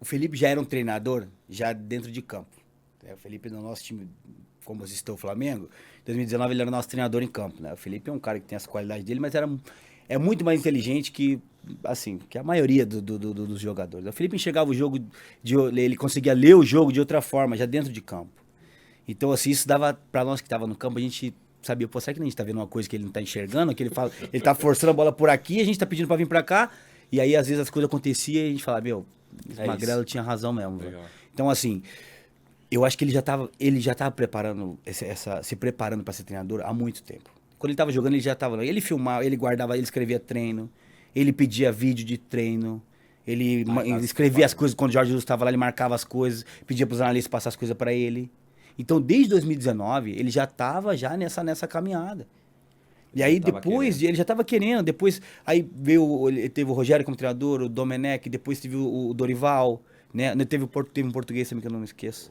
Felipe já era um treinador, já dentro de campo. O Felipe no nosso time, como assistiu o Flamengo, em 2019 ele era nosso treinador em campo, né? O Felipe é um cara que tem as qualidades dele, mas é muito mais inteligente que, assim, que a maioria dos jogadores. O Felipe enxergava o jogo, ele conseguia ler o jogo de outra forma, já dentro de campo. Então, assim, isso dava pra nós que tava no campo, a gente sabia, pô, será que a gente tá vendo uma coisa que ele não tá enxergando? Que ele fala, ele tá forçando a bola por aqui, a gente tá pedindo pra vir pra cá, e aí às vezes as coisas aconteciam e a gente falava, meu, esse Magrelo tinha razão mesmo. Velho. Então, assim, eu acho que ele já tava preparando, se preparando pra ser treinador há muito tempo. Quando ele tava jogando, ele já tava, ele filmava, ele guardava, ele escrevia treino, ele pedia vídeo de treino, ele escrevia as coisas, quando o Jorge Jesus estava lá, ele marcava as coisas, pedia pros analistas passar as coisas pra ele. Então, desde 2019, ele já estava nessa caminhada. E aí, depois, ele já estava querendo. Depois, aí teve o Rogério como treinador, o Domenech, depois teve o Dorival, né? Teve um português também que eu não me esqueço.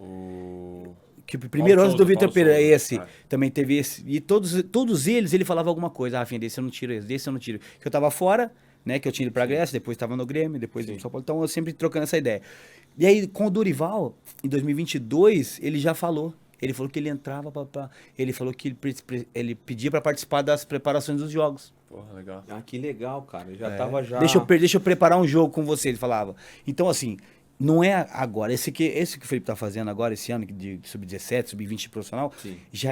Que o primeiro ano do Vitor Pereira, esse. Também teve esse. E todos eles, ele falava alguma coisa. Rafinha, desse eu não tiro, desse eu não tiro. Que eu estava fora, né? Que eu tinha ido pra Grécia, depois estava no Grêmio, depois no São Paulo. Então, eu sempre trocando essa ideia. E aí, com o Dorival, em 2022, ele já falou. Ele falou que ele entrava ele falou que ele pedia pra participar das preparações dos jogos. Porra, legal. Ah, que legal, cara. Já tava já... Deixa eu preparar um jogo com você, ele falava. Então, assim, não é agora. Esse que o Felipe tá fazendo agora, esse ano, de sub-17, sub-20 profissional,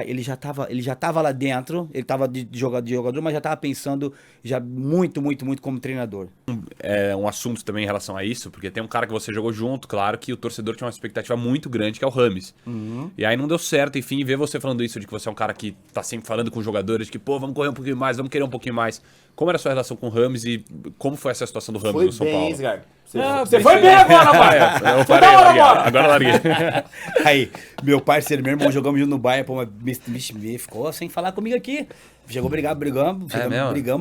ele já tava lá dentro, ele tava de jogador, mas já tava pensando já muito como treinador. É um assunto também em relação a isso, porque tem um cara que você jogou junto, claro que o torcedor tinha uma expectativa muito grande, que é o Rames. E aí não deu certo, enfim, ver você falando isso, de que você é um cara que tá sempre falando com os jogadores, de que, pô, vamos correr um pouquinho mais, vamos querer um pouquinho mais. Como era a sua relação com o Rames e como foi essa situação do Rames no São Paulo? Edgar. Você foi bem agora, pai. Eu parei, agora larguei. Aí, meu parceiro, meu irmão, jogamos junto no Bahia, pô, mas ficou sem falar comigo aqui. Chegou brigamos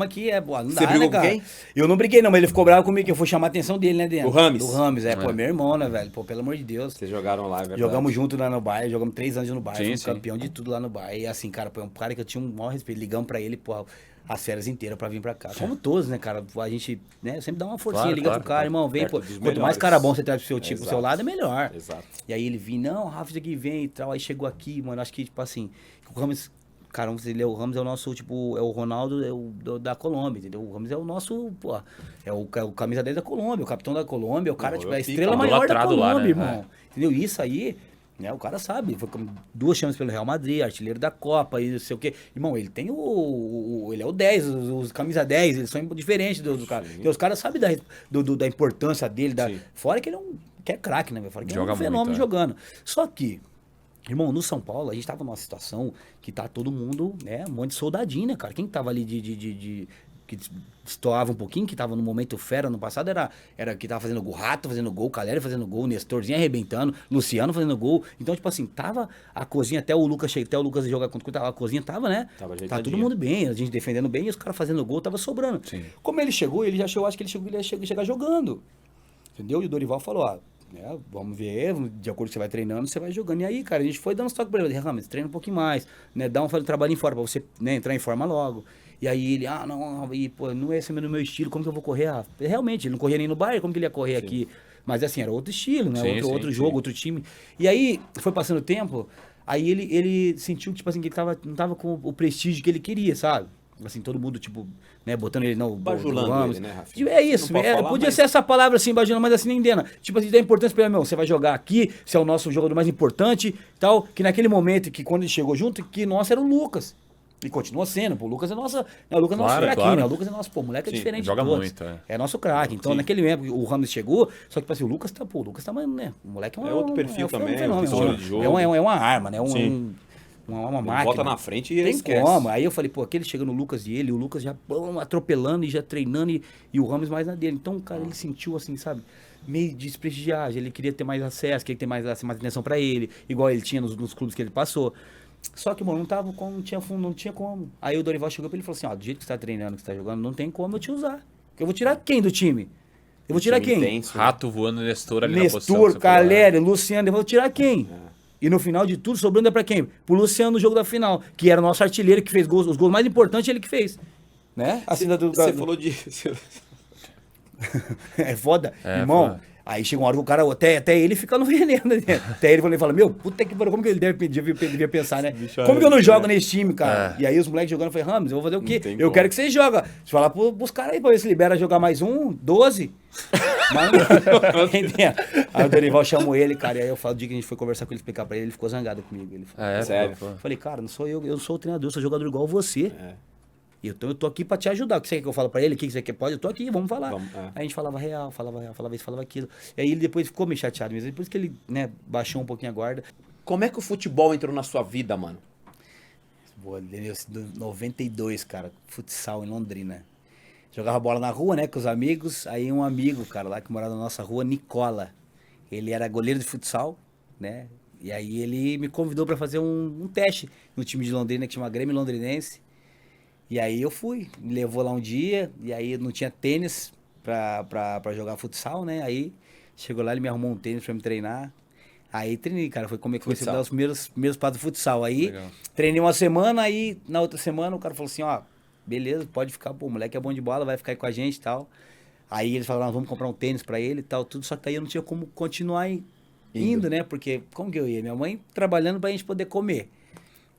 aqui, boa, não dá, Você brigou né, cara? com quem? Eu não briguei não, mas ele ficou bravo comigo, que eu fui chamar a atenção dele, né, dentro. Do Rames? Do Rames, pô, meu irmão, né, velho, pô, pelo amor de Deus. Vocês jogaram lá, é verdade. Jogamos junto lá no Bahia, jogamos 3 anos no Bahia, Sim, fomos sim. campeão de tudo lá no Bahia. E assim, cara, foi um cara que eu tinha um maior respeito, ligamos pra ele, pô, as férias inteiras pra vir pra cá. Como todos, né, cara? A gente, né, sempre dá uma forcinha, liga pro cara, irmão, vem, pô. Quanto mais cara bom você traz pro seu time, pro seu lado, é melhor. Exato. E aí ele vinha, não, Rafa, isso aqui vem e tal. Aí chegou aqui, mano, acho que, tipo assim, o Rames, cara, o Rames é o nosso, tipo, é o Ronaldo da Colômbia, entendeu? O Rames é o nosso, pô, é o camisa 10 da Colômbia, o capitão da Colômbia, o cara, tipo, é a estrela maior da Colômbia, lá, né? irmão. Entendeu? Isso aí... Né, o cara sabe, foi com 2 chances pelo Real Madrid, artilheiro da Copa e não sei o quê. Irmão, ele tem ele é o 10, os camisa 10, eles são diferentes do cara. Então, os caras sabem da importância dele, fora que ele é craque, né, fora que ele é um fenômeno jogando. Só que, irmão, no São Paulo, a gente tava numa situação que tá todo mundo, né, um monte de soldadinho, né, cara? Quem tava ali que destoava um pouquinho, que tava no momento fera no passado, era que tava fazendo gol, Rato fazendo gol, Caleri fazendo gol, Nestorzinho arrebentando, Luciano fazendo gol. Então, tipo assim, tava a cozinha, até o Lucas jogar contra a cozinha, tava, né? Tava todo mundo bem, a gente defendendo bem e os caras fazendo gol, tava sobrando. Sim. Como ele chegou, ele já achou, acho que ele ia chegar jogando. Entendeu? E o Dorival falou, vamos ver, de acordo com você vai treinando, você vai jogando. E aí, cara, a gente foi dando toque pra ele, Rames, treina um pouquinho mais, né? Dá um trabalhinho fora pra você, né, entrar em forma logo. E aí ele, não é esse o meu estilo, como que eu vou correr? Realmente, ele não corria nem no Bayern, como que ele ia correr aqui? Mas assim, era outro estilo, né? Outro jogo, outro time. E aí, foi passando o tempo, aí ele sentiu, tipo assim, que ele não tava com o prestígio que ele queria, sabe? Assim, todo mundo, tipo, né, botando ele bajulando ele, né, Rafinha? É isso, podia ser essa palavra assim, bajulando, mas assim, nem dena. Tipo assim, dá importância pra ele, meu, você vai jogar aqui, você é o nosso jogador mais importante, tal, que naquele momento, que quando ele chegou junto, que nosso era o Lucas. E continua sendo, pô, o Lucas é nosso craquinho, né? O Lucas é nosso, pô, o moleque é diferente joga de todos. muito, é nosso craque. Então, naquele momento, o Rames chegou, só que, tipo assim, o Lucas tá, né? O moleque é outro perfil também, fenômeno, de jogo. É uma arma, né? Uma máquina. Bota na frente e tem esquece. Como. Aí eu falei, pô, aquele chegando no Lucas e o Lucas já atropelando e já treinando e o Rames mais na dele. Então, cara, ele sentiu assim, sabe? Meio de desprestigiagem, ele queria ter mais acesso, queria ter mais atenção pra ele, igual ele tinha nos clubes que ele passou. Só que, mano, não tinha como. Aí o Dorival chegou pra ele e falou assim, do jeito que você tá treinando, que você tá jogando, não tem como eu te usar. Eu vou tirar quem do time? Eu vou tirar quem? Intenso, Rato voando, Nestor ali na posição. Nestor, Caleri, Luciano, eu vou tirar quem? E no final de tudo, sobrando é pra quem? Pro Luciano no jogo da final, que era o nosso artilheiro, que fez os gols mais importantes, ele que fez. Né? Você falou de... É foda. É, irmão, foda. Aí chega uma hora que o cara, até ele fica no veneno, né? Até ele fala, meu, puta que pariu, como que ele devia pensar, né? Como que eu não jogo nesse time, cara? E aí os moleques jogando, eu falei, Ramos, eu vou fazer o quê? Eu quero que você joga. Você fala pros caras aí, pra ver se libera jogar mais 12. Mas não. Aí o Dorival chamou ele, cara, e aí eu falo, o dia que a gente foi conversar com ele, explicar pra ele ficou zangado comigo. Ele falou, sério? Eu falei, cara, não sou eu sou o treinador, eu sou jogador igual você. Então eu tô aqui pra te ajudar. O que você quer que eu fale pra ele? O que você quer? Pode? Eu tô aqui, vamos falar. Aí a gente falava real, falava isso, falava aquilo. E aí ele depois ficou meio chateado mesmo. Depois que ele, né, baixou um pouquinho a guarda. Como é que o futebol entrou na sua vida, mano? Boa, 92, cara, futsal em Londrina. Jogava bola na rua, né, com os amigos. Aí um amigo, cara, lá que morava na nossa rua, Nicola. Ele era goleiro de futsal, né? E aí ele me convidou pra fazer um teste no time de Londrina, que chama Grêmio Londrinense. E aí eu fui, me levou lá um dia, e aí não tinha tênis pra jogar futsal, né? Aí chegou lá, ele me arrumou um tênis pra me treinar. Aí treinei, cara, foi como é que comecei a dar os primeiros passos do futsal. Aí treinei uma semana, aí na outra semana o cara falou assim, ó, beleza, pode ficar, pô, o moleque é bom de bola, vai ficar aí com a gente e tal. Aí eles falaram, vamos comprar um tênis pra ele e tal, tudo, só que aí eu não tinha como continuar indo, né? Porque como que eu ia? Minha mãe trabalhando pra gente poder comer.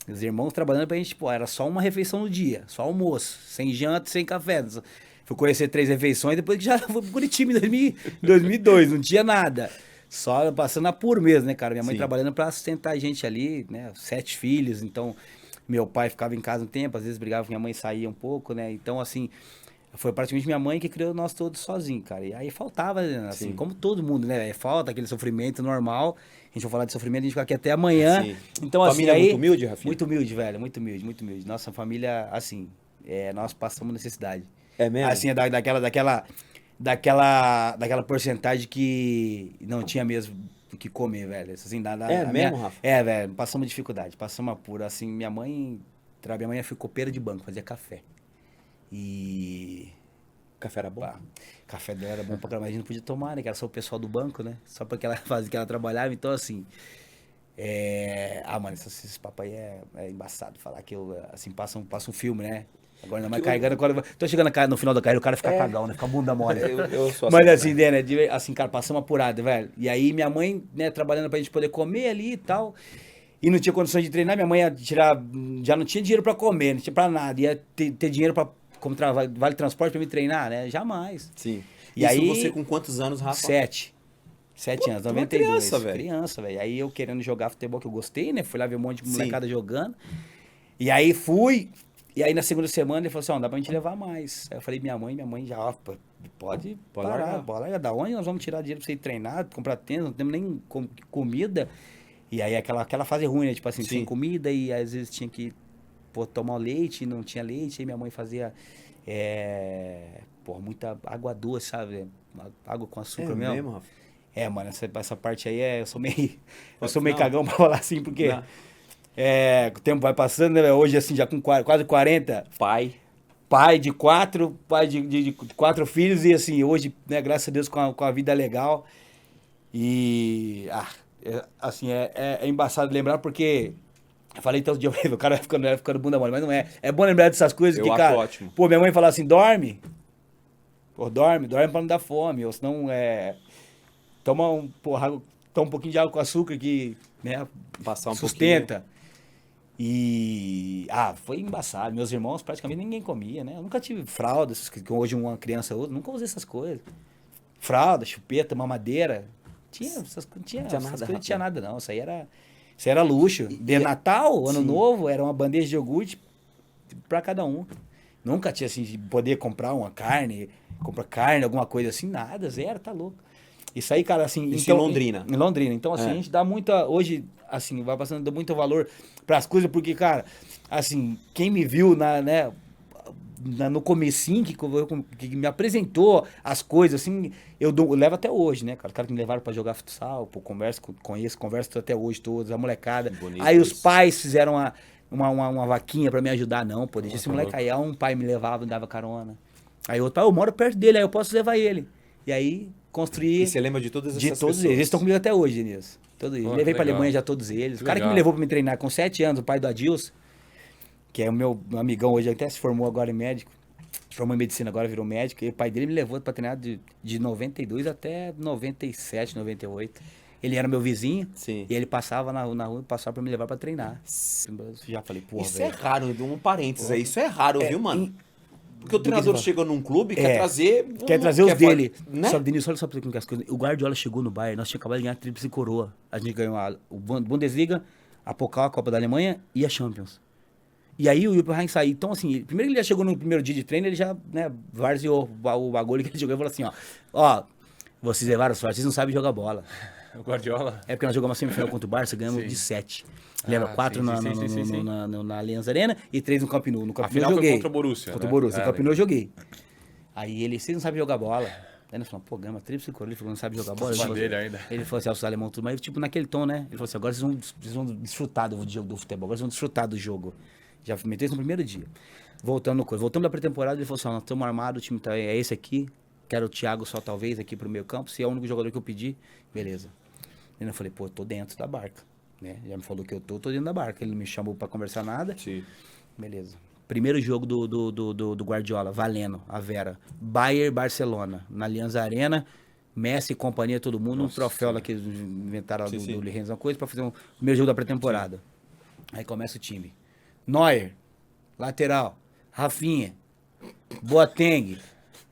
Os irmãos trabalhando pra gente, pô, era só uma refeição no dia, só almoço, sem janta, sem café. Fui conhecer 3 refeições, depois que já fui pro Curitiba em 2002, não tinha nada. Só passando apuro mesmo, né, cara? Minha mãe trabalhando pra sustentar a gente ali, né? 7 filhos, então meu pai ficava em casa um tempo, às vezes brigava com minha mãe, saía um pouco, né? Então, assim, foi praticamente minha mãe que criou nós todos sozinho, cara. E aí faltava, né? Assim, como todo mundo, né? Falta aquele sofrimento normal. A gente vai falar de sofrimento, a gente fica aqui até amanhã. Sim. Então, família assim, muito humilde, Rafinha? Muito humilde, velho. Muito humilde, muito humilde. Nossa família, assim, nós passamos necessidade. É mesmo? Assim, daquela porcentagem que não tinha mesmo o que comer, velho. Assim, Rafa? Velho, passamos dificuldade, passamos apuro. Assim, minha mãe foi copeira de banco, fazia café. E... Café era bom? Café dela era bom pra caramba, mas a gente não podia tomar, né? Que era só o pessoal do banco, né? Só porque ela fazia que ela trabalhava, então assim... mano, esse papo aí é embaçado falar que eu, assim, passa um filme, né? Agora ainda mais carregando, tô chegando no final da carreira, o cara fica cagão, né? Fica bunda mole. Eu sou mas assim, né? Assim, cara, passamos apurado, velho. E aí minha mãe, né, trabalhando pra gente poder comer ali e tal... E não tinha condições de treinar, minha mãe ia tirar... Já não tinha dinheiro pra comer, não tinha pra nada. Ia ter dinheiro pra... vale transporte pra me treinar, né? Jamais. Sim. E aí, você com quantos anos, Rafa? 7 anos, 92. Criança, velho. Criança, velho. Aí eu querendo jogar futebol que eu gostei, né? Fui lá ver um monte de molecada jogando. E aí fui. E aí na segunda semana ele falou assim, ó, dá pra gente levar mais. Aí eu falei, minha mãe já, ó, pode parar, largar. Da onde nós vamos tirar dinheiro pra você ir treinar, comprar tênis, não temos nem comida. E aí aquela fase ruim, né? Tipo assim, sem comida e às vezes tinha que tomar leite, não tinha leite, aí minha mãe fazia muita água doce, sabe? Água com açúcar mesmo. Rafa? Mano, essa parte aí eu sou meio cagão pra falar assim, porque o tempo vai passando, né? Hoje, assim, já com quase 40. Pai de 4, pai de 4 filhos e, assim, hoje, né, graças a Deus, com a vida legal. E, assim, é embaçado lembrar porque... Eu falei todo dia, o cara vai ficando bunda mole, mas não é. É bom lembrar dessas coisas que, cara... Ótimo. Pô, minha mãe falava assim, dorme. Pô, dorme pra não dar fome, ou senão toma um pouquinho de água com açúcar que, né, passar sustenta. E... foi embaçado. Meus irmãos, praticamente ninguém comia, né? Eu nunca tive fralda, que hoje uma criança ou outra, nunca usei essas coisas. Fralda, chupeta, mamadeira. Não tinha nada, não. Isso aí era luxo. De Natal, Ano Novo, era uma bandeja de iogurte pra cada um. Nunca tinha, assim, de poder comprar uma carne, alguma coisa assim, nada, zero, tá louco. Isso aí, cara, assim... Isso então, em Londrina. Em Londrina. Então, assim, a gente dá muita... Hoje, assim, vai passando, dá muito valor pras coisas, porque, cara, assim, quem me viu no comecinho, que me apresentou as coisas, assim, eu levo até hoje, né, cara? Os caras que me levaram pra jogar futsal, pô, converso até hoje todos, a molecada. Bonito aí isso. Os pais fizeram uma vaquinha pra me ajudar, não, pô, deixa esse moleque aí. Aí um pai me levava, me dava carona. Aí outro pai, eu moro perto dele, aí eu posso levar ele. E aí, construí... E você lembra de todas essas pessoas? De todos eles. Eles estão comigo até hoje, Denise. Todos eles. Levei pra Alemanha já todos eles. O cara que me levou pra me treinar com 7 anos, o pai do Adilson, que é o meu amigão hoje, até se formou agora em médico. formou em medicina agora, virou médico, e o pai dele me levou pra treinar de 92 até 97, 98. Ele era meu vizinho, Sim. e ele passava na rua, passava pra me levar pra treinar. Já falei, porra, Isso velho. é raro, um parênteses aí. Isso é raro, viu, mano? Porque o que treinador você chega num clube e quer trazer... Quer trazer os dele. Né? Só que, Denilson, olha só pra você como as coisas. O Guardiola chegou no Bayern, nós tínhamos acabado de ganhar a tríplice coroa. A gente ganhou o Bundesliga, a Pokal, a Copa da Alemanha e a Champions. E aí o Jupp Heynckes saiu. Então, assim, primeiro ele já chegou no primeiro dia de treino, ele já, né, varzeou o bagulho que ele jogou e falou assim, ó, vocês levaram sorte, vocês não sabem jogar bola. O Guardiola. É porque nós jogamos uma semifinal contra o Barça, ganhamos Sim. de 7. Lembra? 4 sim. na Allianz Arena e 3 no Camp Nou. No Camp A Nou final eu foi joguei. contra o Borussia, Contra o né? Borussia. É, No Camp Nou eu joguei. Aí ele, vocês não sabem jogar bola. Aí nós falamos, pô, gama, tríplice coroa. Ele falou, não sabe jogar bola. Fã dele ainda. Ele falou assim, os alemão tudo, mas tipo naquele tom, né? Ele falou assim, agora vocês vão desfrutar do jogo do futebol, agora vocês vão desfrutar do jogo. Já meteu isso no primeiro dia. Voltamos da pré-temporada, ele falou assim, ó, nós estamos armados, o time é esse aqui, quero o Thiago só talvez aqui pro meio campo, se é o único jogador que eu pedi, beleza. E eu falei, pô, eu tô dentro da barca, né? Já me falou que eu tô dentro da barca, ele não me chamou pra conversar nada. Sim. Beleza. Primeiro jogo do Guardiola, valendo, a Vera. Bayern, Barcelona, na Allianz Arena, Messi e companhia, todo mundo, um troféu lá que eles inventaram Sim, sim. do Renzo, uma coisa pra fazer um primeiro jogo da pré-temporada. Aí começa o time. Neuer, lateral, Rafinha, Boateng,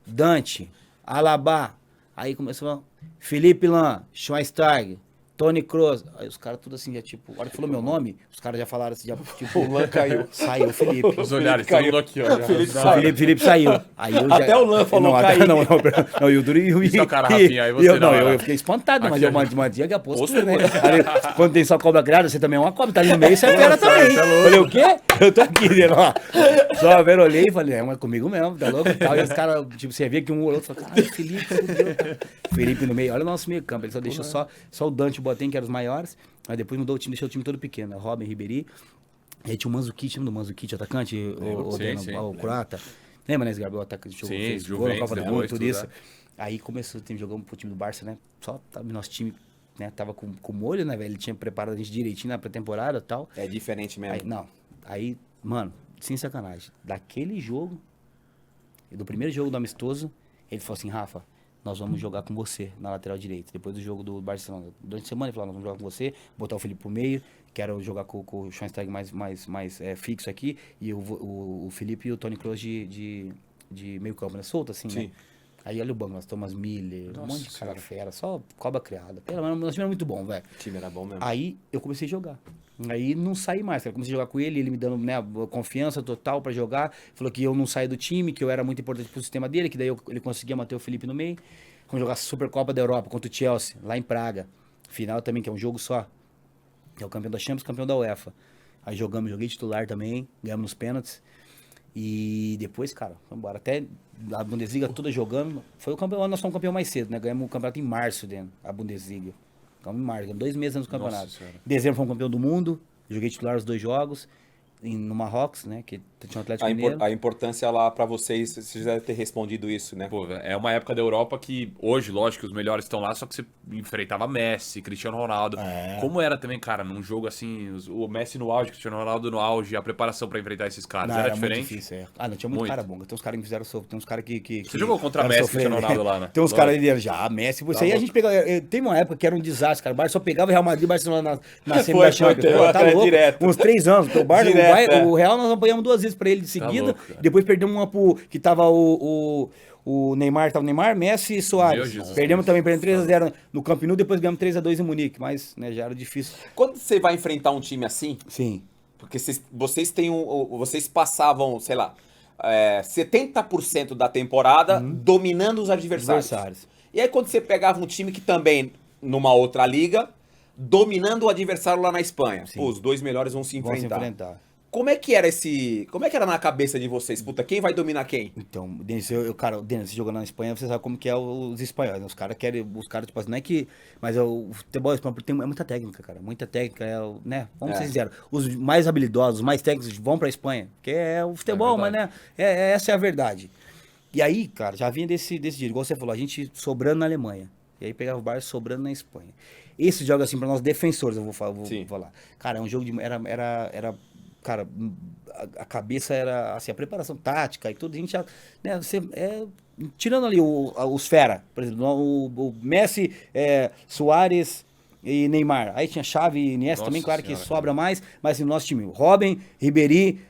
Dante, Alaba. Aí começou Felipe Lan, Schweinsteiger, Toni Kroos. Aí os caras tudo assim, já tipo, a hora que falou meu nome, os caras já falaram assim, já tipo, O Lan caiu. saiu o Felipe. Os olhares, todo mundo aqui, ó. já. Felipe saiu. Aí eu Até o Lan falou caiu. Não, e o Duro e seu cara, Rafinha, aí você eu, na hora. eu fiquei espantado, mas Aqui, eu mantinha que a postura, né? Aí, quando tem só cobra criada, você também é uma cobra, tá ali no meio, você é fera também. Falei, o quê? Eu tô aqui, né? Ó. Só a Vera olhei e falei, mas comigo mesmo, tá louco e tal. E os caras, tipo, você via que um ou outro falou, caralho, Felipe, fudeu, cara. Felipe no meio, olha o nosso meio campo, ele só deixou só o Dante e o Boateng, que eram os maiores, mas depois mudou o time, deixou o time todo pequeno, Robin, Ribéry, e aí tinha o Mandzukic, lembra do Mandzukic, atacante, o croata. Lembra, né, esse Gabriel, atacante, jogou, fez gol na Copa do Mundo, tudo isso. Aí começou o time, jogamos pro time do Barça, né, só nosso time, né, tava com molho, né, velho, ele tinha preparado a gente direitinho na pré-temporada e tal. É diferente mesmo. Aí, mano, sem sacanagem, daquele jogo, do primeiro jogo do amistoso, ele falou assim, Rafa, nós vamos jogar com você na lateral direita. Depois do jogo do Barcelona, durante a semana, ele falou, nós vamos jogar com você, botar o Felipe pro meio, quero jogar com o Schweinsteiger mais fixo aqui, e o Felipe e o Toni Kroos de meio campo, né? Solto assim, Sim. né? Aí olha o banco, nós Thomas Miller, um monte de cara fera, só cobra criada. Pelo menos, nosso time era muito bom, velho. O time era bom mesmo. Aí eu comecei a jogar. Aí não saí mais, cara. Comecei a jogar com ele me dando, né, confiança total pra jogar. Falou que eu não saí do time, que eu era muito importante pro sistema dele, que daí ele conseguia manter o Felipe no meio. Vamos jogar Supercopa da Europa contra o Chelsea, lá em Praga. Final também, que é um jogo só. Que é o campeão da Champions, campeão da UEFA. Aí joguei titular também, ganhamos nos pênaltis. E depois, cara, vamos embora. Até a Bundesliga toda jogando. Foi o campeão, nós fomos campeão mais cedo, né? Ganhamos o campeonato em março, dentro, a Bundesliga. Ficamos em março, ganhamos 2 meses antes do campeonato. Senhora. Em dezembro fomos campeão do mundo, joguei titular os 2 jogos. No Marrocos, né? Que tinha um Atlético Mineiro. A importância lá pra vocês, vocês devem ter respondido isso, né? Pô, é uma época da Europa que hoje, lógico, que os melhores estão lá, só que você enfrentava Messi, Cristiano Ronaldo. Como era também, cara, num jogo assim, o Messi no auge, Cristiano Ronaldo no auge, a preparação pra enfrentar esses caras, Não, era muito diferente? difícil, é. Ah, não, tinha muito cara bom. Tem uns caras que me fizeram sofrer, tem uns caras que Você jogou contra fizeram Messi e sofrer, Cristiano Ronaldo lá, né? Tem uns Lógico. caras ali já, Messi, isso aí a gente pegava. Tem uma época que era um desastre, cara. O Barça só pegava o Real Madrid e Barcelona na semi da Champions. Pô, tá louco? direto. Uns 3 anos. Porque o Real nós apanhamos 2 vezes pra ele de seguida. louco, cara. Depois perdemos uma pro. Que tava o Neymar, Messi e Meu Soares. Jesus Perdemos Cristo. também, perdemos 3-0 no Camp Nou, depois ganhamos 3-2 em Munique. Mas, né, já era difícil. Quando você vai enfrentar um time assim, Sim. porque vocês têm vocês passavam, sei lá, 70% da temporada dominando os adversários. E aí quando você pegava um time que também, numa outra liga, dominando o adversário lá na Espanha. Sim. Pô, os 2 melhores vão se Vamos se enfrentar. enfrentar. Como é que era na cabeça de vocês? Puta, quem vai dominar quem? Então, Denis, cara, o Denis, você jogando na Espanha, você sabe como que é os espanhóis, né? Os caras querem, tipo assim, não é que, mas o futebol espanhol é muita técnica, cara, muita técnica, né? Vamos ser sinceros, os mais habilidosos, os mais técnicos vão pra Espanha, que é o futebol, mas né, essa é a verdade. E aí, cara, já vinha desse dia, igual você falou, a gente sobrando na Alemanha, e aí pegava o Barça sobrando na Espanha. Esse jogo, assim, pra nós defensores, eu vou falar. Cara, é um jogo era cara, a cabeça era, assim, a preparação tática e tudo, a gente já, né, tirando ali os fera, por exemplo, o Messi, Suárez e Neymar. Aí tinha Xavi e Iniesta também, claro que sobra mais, mas no nosso time, Robben, Ribéry,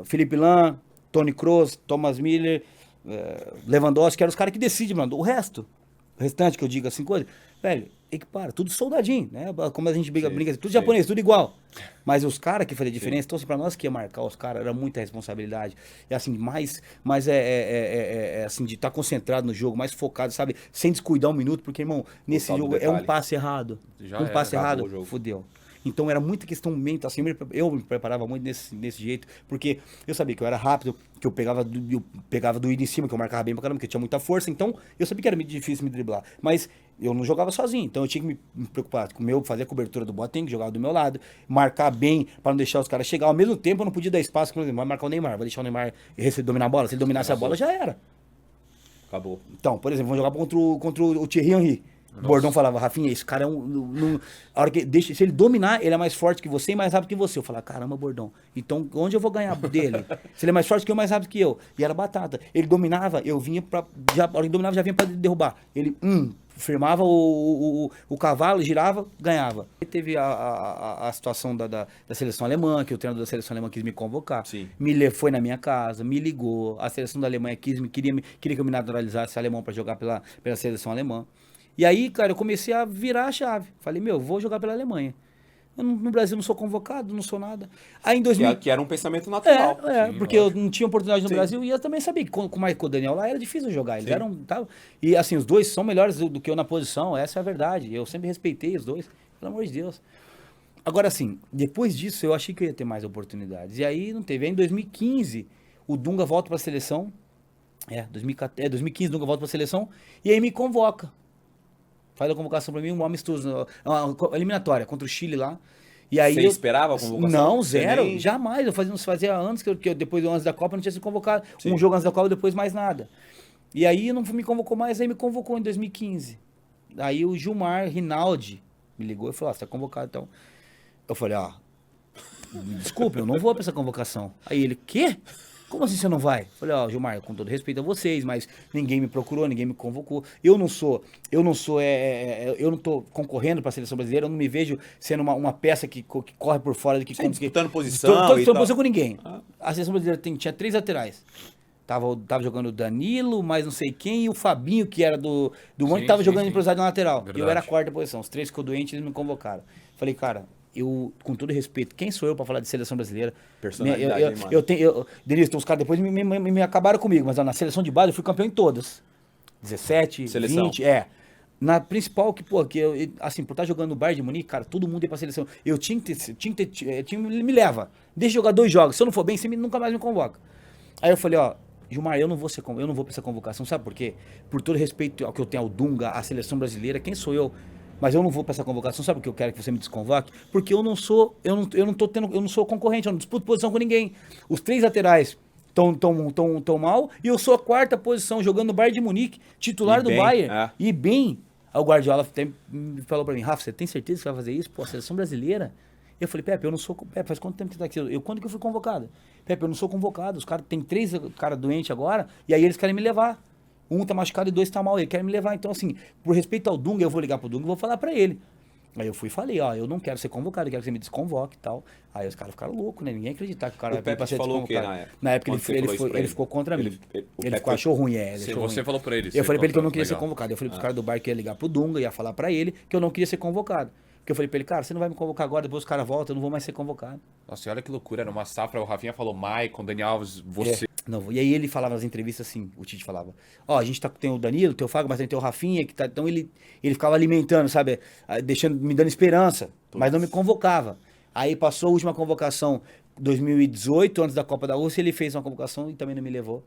Felipe Lan, Toni Kroos, Thomas Müller, Lewandowski, eram os caras que decidem, mano. O restante que eu digo assim, coisa, velho, equipara, tudo soldadinho, né? Como a gente brinca, tudo japonês, tudo igual. Mas os caras que faziam diferença, então assim, pra nós que ia marcar os caras, era muita responsabilidade. E assim, mais assim, de estar concentrado no jogo, mais focado, sabe? Sem descuidar um minuto, porque, irmão, nesse jogo é um passe errado. Um passe errado, fudeu. Então era muita questão mental, assim, eu me preparava muito nesse jeito, porque eu sabia que eu era rápido, que eu pegava do ida em cima, que eu marcava bem pra caramba, porque eu tinha muita força, então eu sabia que era muito difícil me driblar, mas eu não jogava sozinho, então eu tinha que me preocupar com fazer a cobertura do Boateng, que jogava do meu lado, marcar bem, pra não deixar os caras chegar, ao mesmo tempo eu não podia dar espaço, por exemplo, vai marcar o Neymar, vou deixar o Neymar dominar a bola, se ele dominasse a bola já era. Acabou. Então, por exemplo, vamos jogar contra o Thierry Henry. O Bordão falava, Rafinha, esse cara a hora que se ele dominar, ele é mais forte que você e mais rápido que você. Eu falava, caramba, Bordão, então onde eu vou ganhar dele? Se ele é mais forte que eu, mais rápido que eu. E era batata. Ele dominava, eu vinha a hora que ele dominava, já vinha pra derrubar. Ele, firmava o cavalo, girava, ganhava. E teve a situação da seleção alemã, que o treinador da seleção alemã quis me convocar. Sim. Foi na minha casa, me ligou. A seleção da Alemanha queria que eu me naturalizasse alemão pra jogar pela seleção alemã. E aí, cara, eu comecei a virar a chave. Falei, vou jogar pela Alemanha. No Brasil não sou convocado, não sou nada. Aí em 2000... Que era um pensamento natural. Sim, porque eu não tinha oportunidade no Brasil e eu também sabia que com o Daniel lá era difícil jogar. Eles eram... E assim, os dois são melhores do que eu na posição, essa é a verdade. Eu sempre respeitei os dois, pelo amor de Deus. Agora, assim, depois disso eu achei que eu ia ter mais oportunidades. E aí não teve. Aí em 2015, o Dunga volta pra seleção. 2015 o Dunga volta pra seleção e aí me convoca. Faz a convocação pra mim, um amistoso, uma eliminatória contra o Chile lá. E aí Você esperava a convocação? Não, zero. Jamais. Eu fazia antes, antes da Copa, não tinha sido convocado. Sim. Um jogo antes da Copa, depois mais nada. E aí não me convocou mais, aí me convocou em 2015. Aí o Gilmar Rinaldi me ligou e falou, você tá convocado, então. Eu falei, desculpa, eu não vou pra essa convocação. Aí ele, quê? Como assim você não vai? Falei, Gilmar, com todo respeito a vocês, mas ninguém me procurou, ninguém me convocou. Eu não tô concorrendo para a seleção brasileira, eu não me vejo sendo uma peça que corre por fora. Disputando posição. Tô disputando posição com ninguém. A seleção brasileira tinha 3 laterais. Tava jogando o Danilo, mais não sei quem, e o Fabinho, que era do Monte, tava jogando improvisado na lateral. Verdade. Eu era a 4ª posição. Os 3 ficou doentes e eles me convocaram. Falei, cara, eu, com todo respeito, quem sou eu pra falar de seleção brasileira? Personalidade, Denise, os caras depois me acabaram comigo, mas na seleção de base eu fui campeão em todas. 17, Seleção. 20, Na principal, assim, por estar jogando no Bayern de Munique, cara, todo mundo ia pra seleção. Eu tinha que ter, me leva. Deixa eu jogar 2 jogos. Se eu não for bem, você nunca mais me convoca. Aí eu falei, Gilmar, eu não vou pra essa convocação, sabe por quê? Por todo respeito ao que eu tenho ao Dunga, à seleção brasileira, quem sou eu? Mas eu não vou pra essa convocação, sabe por que eu quero que você me desconvoque? Porque eu não sou concorrente, eu não disputo posição com ninguém. Os 3 laterais tão mal, e eu sou a 4ª posição, jogando no Bayern de Munique, titular do Bayern. E bem, o Guardiola falou pra mim, Rafa, você tem certeza que você vai fazer isso? Pô, a seleção brasileira? Eu falei, Pepe, eu não sou... Pepe, faz quanto tempo que você tá aqui? Quando que eu fui convocado? Pepe, eu não sou convocado, os caras, tem 3 caras doentes agora, e aí eles querem me levar. Um tá machucado e 2 tá mal, ele quer me levar. Então, assim, por respeito ao Dunga, eu vou ligar pro Dunga e vou falar pra ele. Aí eu fui e falei, eu não quero ser convocado, eu quero que você me desconvoque e tal. Aí os caras ficaram loucos, né? Ninguém acreditar que o cara vai pra ser desconvocado. Na época ele ficou contra mim. Ele achou ruim, Você falou pra ele. Eu falei pra ele que eu não queria ser convocado. Eu falei pros caras do bar que ia ligar pro Dunga, ia falar pra ele que eu não queria ser convocado. Porque eu falei pra ele, cara, você não vai me convocar agora, depois os caras voltam, eu não vou mais ser convocado. Nossa, olha que loucura, era uma safra, o Rafinha falou, Maicon, Dani Alves, você... Não, e aí ele falava nas entrevistas assim, o Tite falava, a gente tem o Danilo, tem o Fábio, mas tem o Rafinha, que tá... Então ele ficava alimentando, sabe, me dando esperança, mas não me convocava. Aí passou a última convocação, 2018, antes da Copa da Rússia, ele fez uma convocação e também não me levou.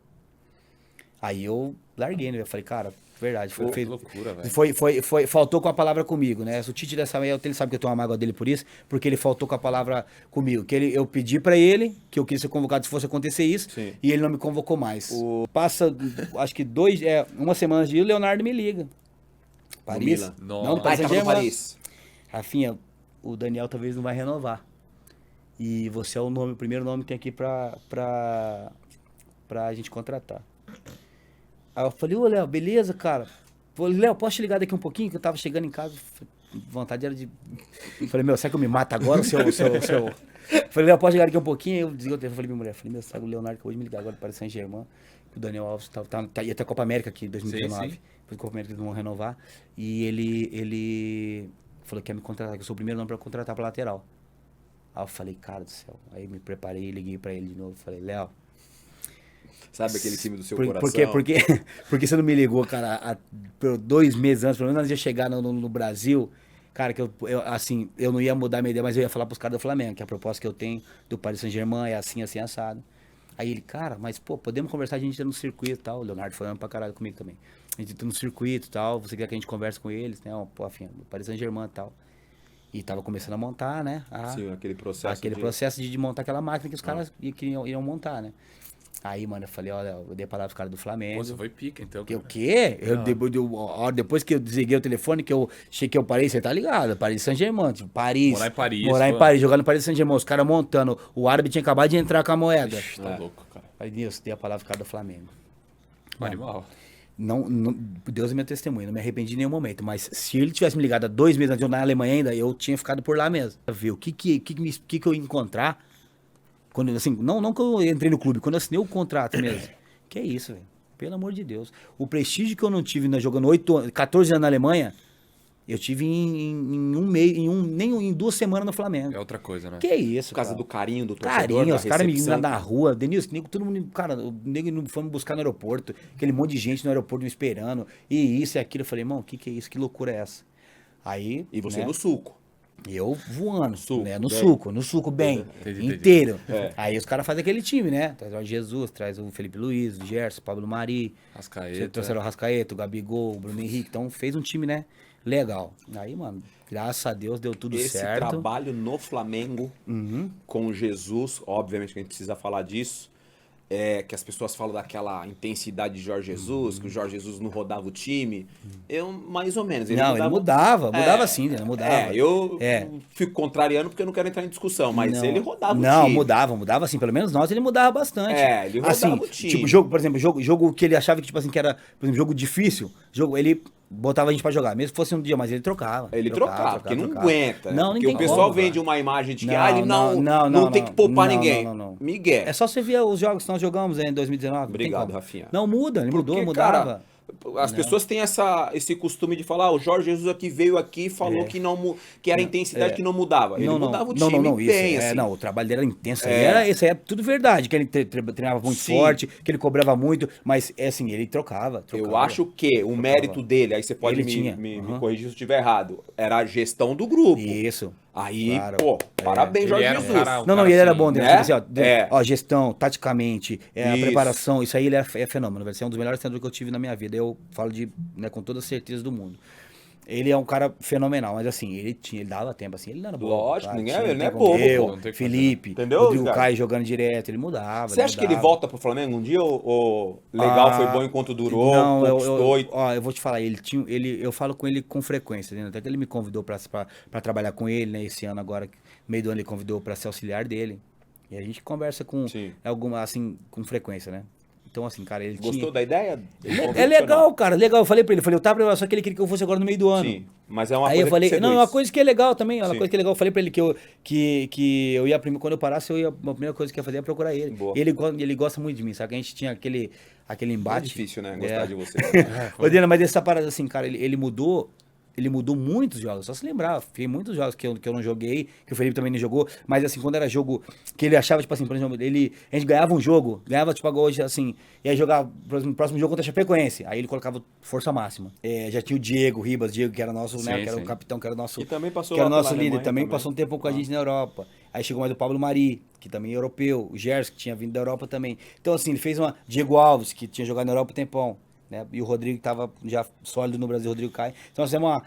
Aí eu larguei, né, eu falei, cara, verdade, que loucura, velho. Faltou com a palavra comigo, né? O Tite dessa vez, ele sabe que eu tenho uma mágoa dele por isso, porque ele faltou com a palavra comigo. Eu pedi pra ele que eu queria ser convocado se fosse acontecer isso, e ele não me convocou mais. Passa, acho que uma semana de o Leonardo me liga. Paris? Não, não, Paris. Paris. Rafinha, o Daniel talvez não vai renovar. E você é o primeiro nome que tem aqui pra gente contratar. Aí eu falei, ô Léo, beleza, cara? Falei, Léo, posso te ligar daqui um pouquinho? Que eu tava chegando em casa, vontade era de... Falei, meu, será que eu me mato agora? Falei, Léo, posso ligar daqui um pouquinho? Aí eu desliguei o telefone, falei pra minha mulher, falei, meu, sabe o Leonardo que acabou de me ligar agora para Saint-Germain, que o Daniel Alves ia ter a Copa América aqui em 2019. Sim. Foi a Copa América que eles vão renovar. E ele falou que quer me contratar, que eu sou o primeiro nome pra contratar pra lateral. Aí eu falei, cara do céu. Aí me preparei, liguei pra ele de novo, falei, Léo... Sabe aquele time do seu Por coração? porque você não me ligou, cara, 2 meses antes, pelo menos antes de eu chegar no Brasil, cara, que eu não ia mudar minha ideia, mas eu ia falar pros caras do Flamengo, que a proposta que eu tenho do Paris Saint-Germain é assim, assim, assado. Aí ele, cara, mas pô, podemos conversar, a gente tá no circuito e tal, o Leonardo falando pra caralho comigo também. A gente tá no circuito e tal, você quer que a gente converse com eles, né, pô, afim, do Paris Saint-Germain e tal. E tava começando a montar, né? Sim, aquele processo. Processo de montar aquela máquina que os caras iam montar, né? Aí, mano, eu falei, olha, eu dei a palavra pros caras do Flamengo. Pô, você foi pica, então. Que o quê? Depois que eu desliguei o telefone, que eu parei, você tá ligado? Paris Saint-Germain, tipo, Paris. Morar em Paris, jogar no Paris Saint-Germain, os caras montando. O árabe tinha acabado de entrar com a moeda. Ixi, tá louco, cara. Aí, Deus, dei a palavra pro cara do Flamengo. Animal. Não, Deus é minha testemunha, não me arrependi em nenhum momento. Mas se ele tivesse me ligado há 2 meses antes de eu na Alemanha ainda, eu tinha ficado por lá mesmo. Ver o que eu ia encontrar. Quando, assim, não que eu entrei no clube, quando eu assinei o contrato mesmo. Que é isso, velho. Pelo amor de Deus. O prestígio que eu não tive jogando 14 anos na Alemanha, eu tive em 2 semanas no Flamengo. É outra coisa, né? Que é isso, Por causa cara. do carinho do torcedor, Carinho, da os caras me recepção. indo na rua, Denilson, todo mundo, cara, o nego não foi me buscar no aeroporto, aquele monte de gente no aeroporto me esperando, e isso e aquilo. Eu falei, irmão, que é isso? Que loucura é essa? Aí, E você né, no suco. eu voando, Suco, né? bem. No suco bem, Entendi. inteiro. É. Aí os caras fazem aquele time, né? Traz o Jesus, traz o Felipe Luiz, o Gerson, o Pablo Mari, trouxeram o Arrascaeta, o Gabigol, o Bruno Henrique. Então fez um time, né? Legal. Aí, mano, graças a Deus deu tudo Esse certo. trabalho no Flamengo, com o Jesus, obviamente que a gente precisa falar disso, que as pessoas falam daquela intensidade de Jorge Jesus, que o Jorge Jesus não rodava o time. Eu, mais ou menos. Ele mudava sim, ele mudava. Eu fico contrariando porque eu não quero entrar em discussão, mas ele rodava o time. Não, mudava assim, pelo menos nós ele mudava bastante. Ele rodava assim, o time. Tipo, por exemplo, jogo que ele achava que, tipo assim, que era, por exemplo, jogo difícil, ele botava a gente pra jogar, mesmo que fosse um dia, mas ele trocava. Ele trocava, porque não aguenta. Né? Não, porque o pessoal vende uma imagem de que ele não tem que poupar ninguém. Não. Miguel. É só você ver os jogos que nós jogamos em 2019. Obrigado, Rafinha. Não muda, ele Porque, mudava. Cara, as pessoas têm esse costume de falar, o Jorge Jesus aqui veio aqui e falou que era a intensidade que não mudava. Ele mudava o time bem, assim. O trabalho dele era intenso. Isso aí é tudo verdade, que ele treinava muito forte, que ele cobrava muito, mas assim, ele trocava. Eu acho que o mérito dele, aí você pode me corrigir se eu estiver errado, era a gestão do grupo. Isso. Aí, parabéns, Jorge Jesus. Ele era bom, né? Assim, gestão, taticamente, a preparação, isso aí ele é fenômeno, vai ser um dos melhores treinadores que eu tive na minha vida. Eu falo com toda a certeza do mundo. Ele é um cara fenomenal, mas assim, ele dava tempo, assim, ele não era bom. Lógico, ele não é bobo. Felipe, entendeu, Rodrigo Caio jogando direto, ele mudava. Você acha que ele volta pro Flamengo um dia ou legal foi bom enquanto durou, conquistou? Eu vou te falar, eu falo com ele com frequência, né? Até que ele me convidou pra trabalhar com ele, né? Esse ano agora, meio do ano ele convidou pra ser auxiliar dele. E a gente conversa com frequência, né? Então, assim, cara, ele Gostou da ideia? É legal, cara, legal. Eu falei pra ele, eu tava preparado, só que ele queria que eu fosse agora no meio do ano. Sim, mas é uma coisa. Aí eu falei, é uma coisa que é legal também, é uma coisa que é legal. Eu falei pra ele que eu ia, quando eu parasse, a primeira coisa que eu ia fazer é procurar ele. Boa. E ele gosta muito de mim, sabe? Que a gente tinha aquele embate. É difícil, né? Gostar de você. Ô, Diana, mas essa parada assim, cara, ele mudou muitos jogos, só se lembrar, tem muitos jogos que eu não joguei, que o Felipe também não jogou, mas assim, quando era jogo que ele achava, tipo assim, por exemplo, a gente ganhava um jogo, tipo agora hoje, assim, e aí jogava, por exemplo, no próximo jogo contra a Chapecoense, aí ele colocava força máxima. Já tinha o Diego Ribas, que era nosso, né, que era o capitão, que era o nosso, e também passou que era o nosso líder, também passou um tempo com a gente na Europa. Aí chegou mais o Pablo Mari, que também é europeu, o Gerson, que tinha vindo da Europa também. Então assim, ele fez Diego Alves, que tinha jogado na Europa um tempão. Né? E o Rodrigo estava já sólido no Brasil, o Rodrigo Caio. Então nós temos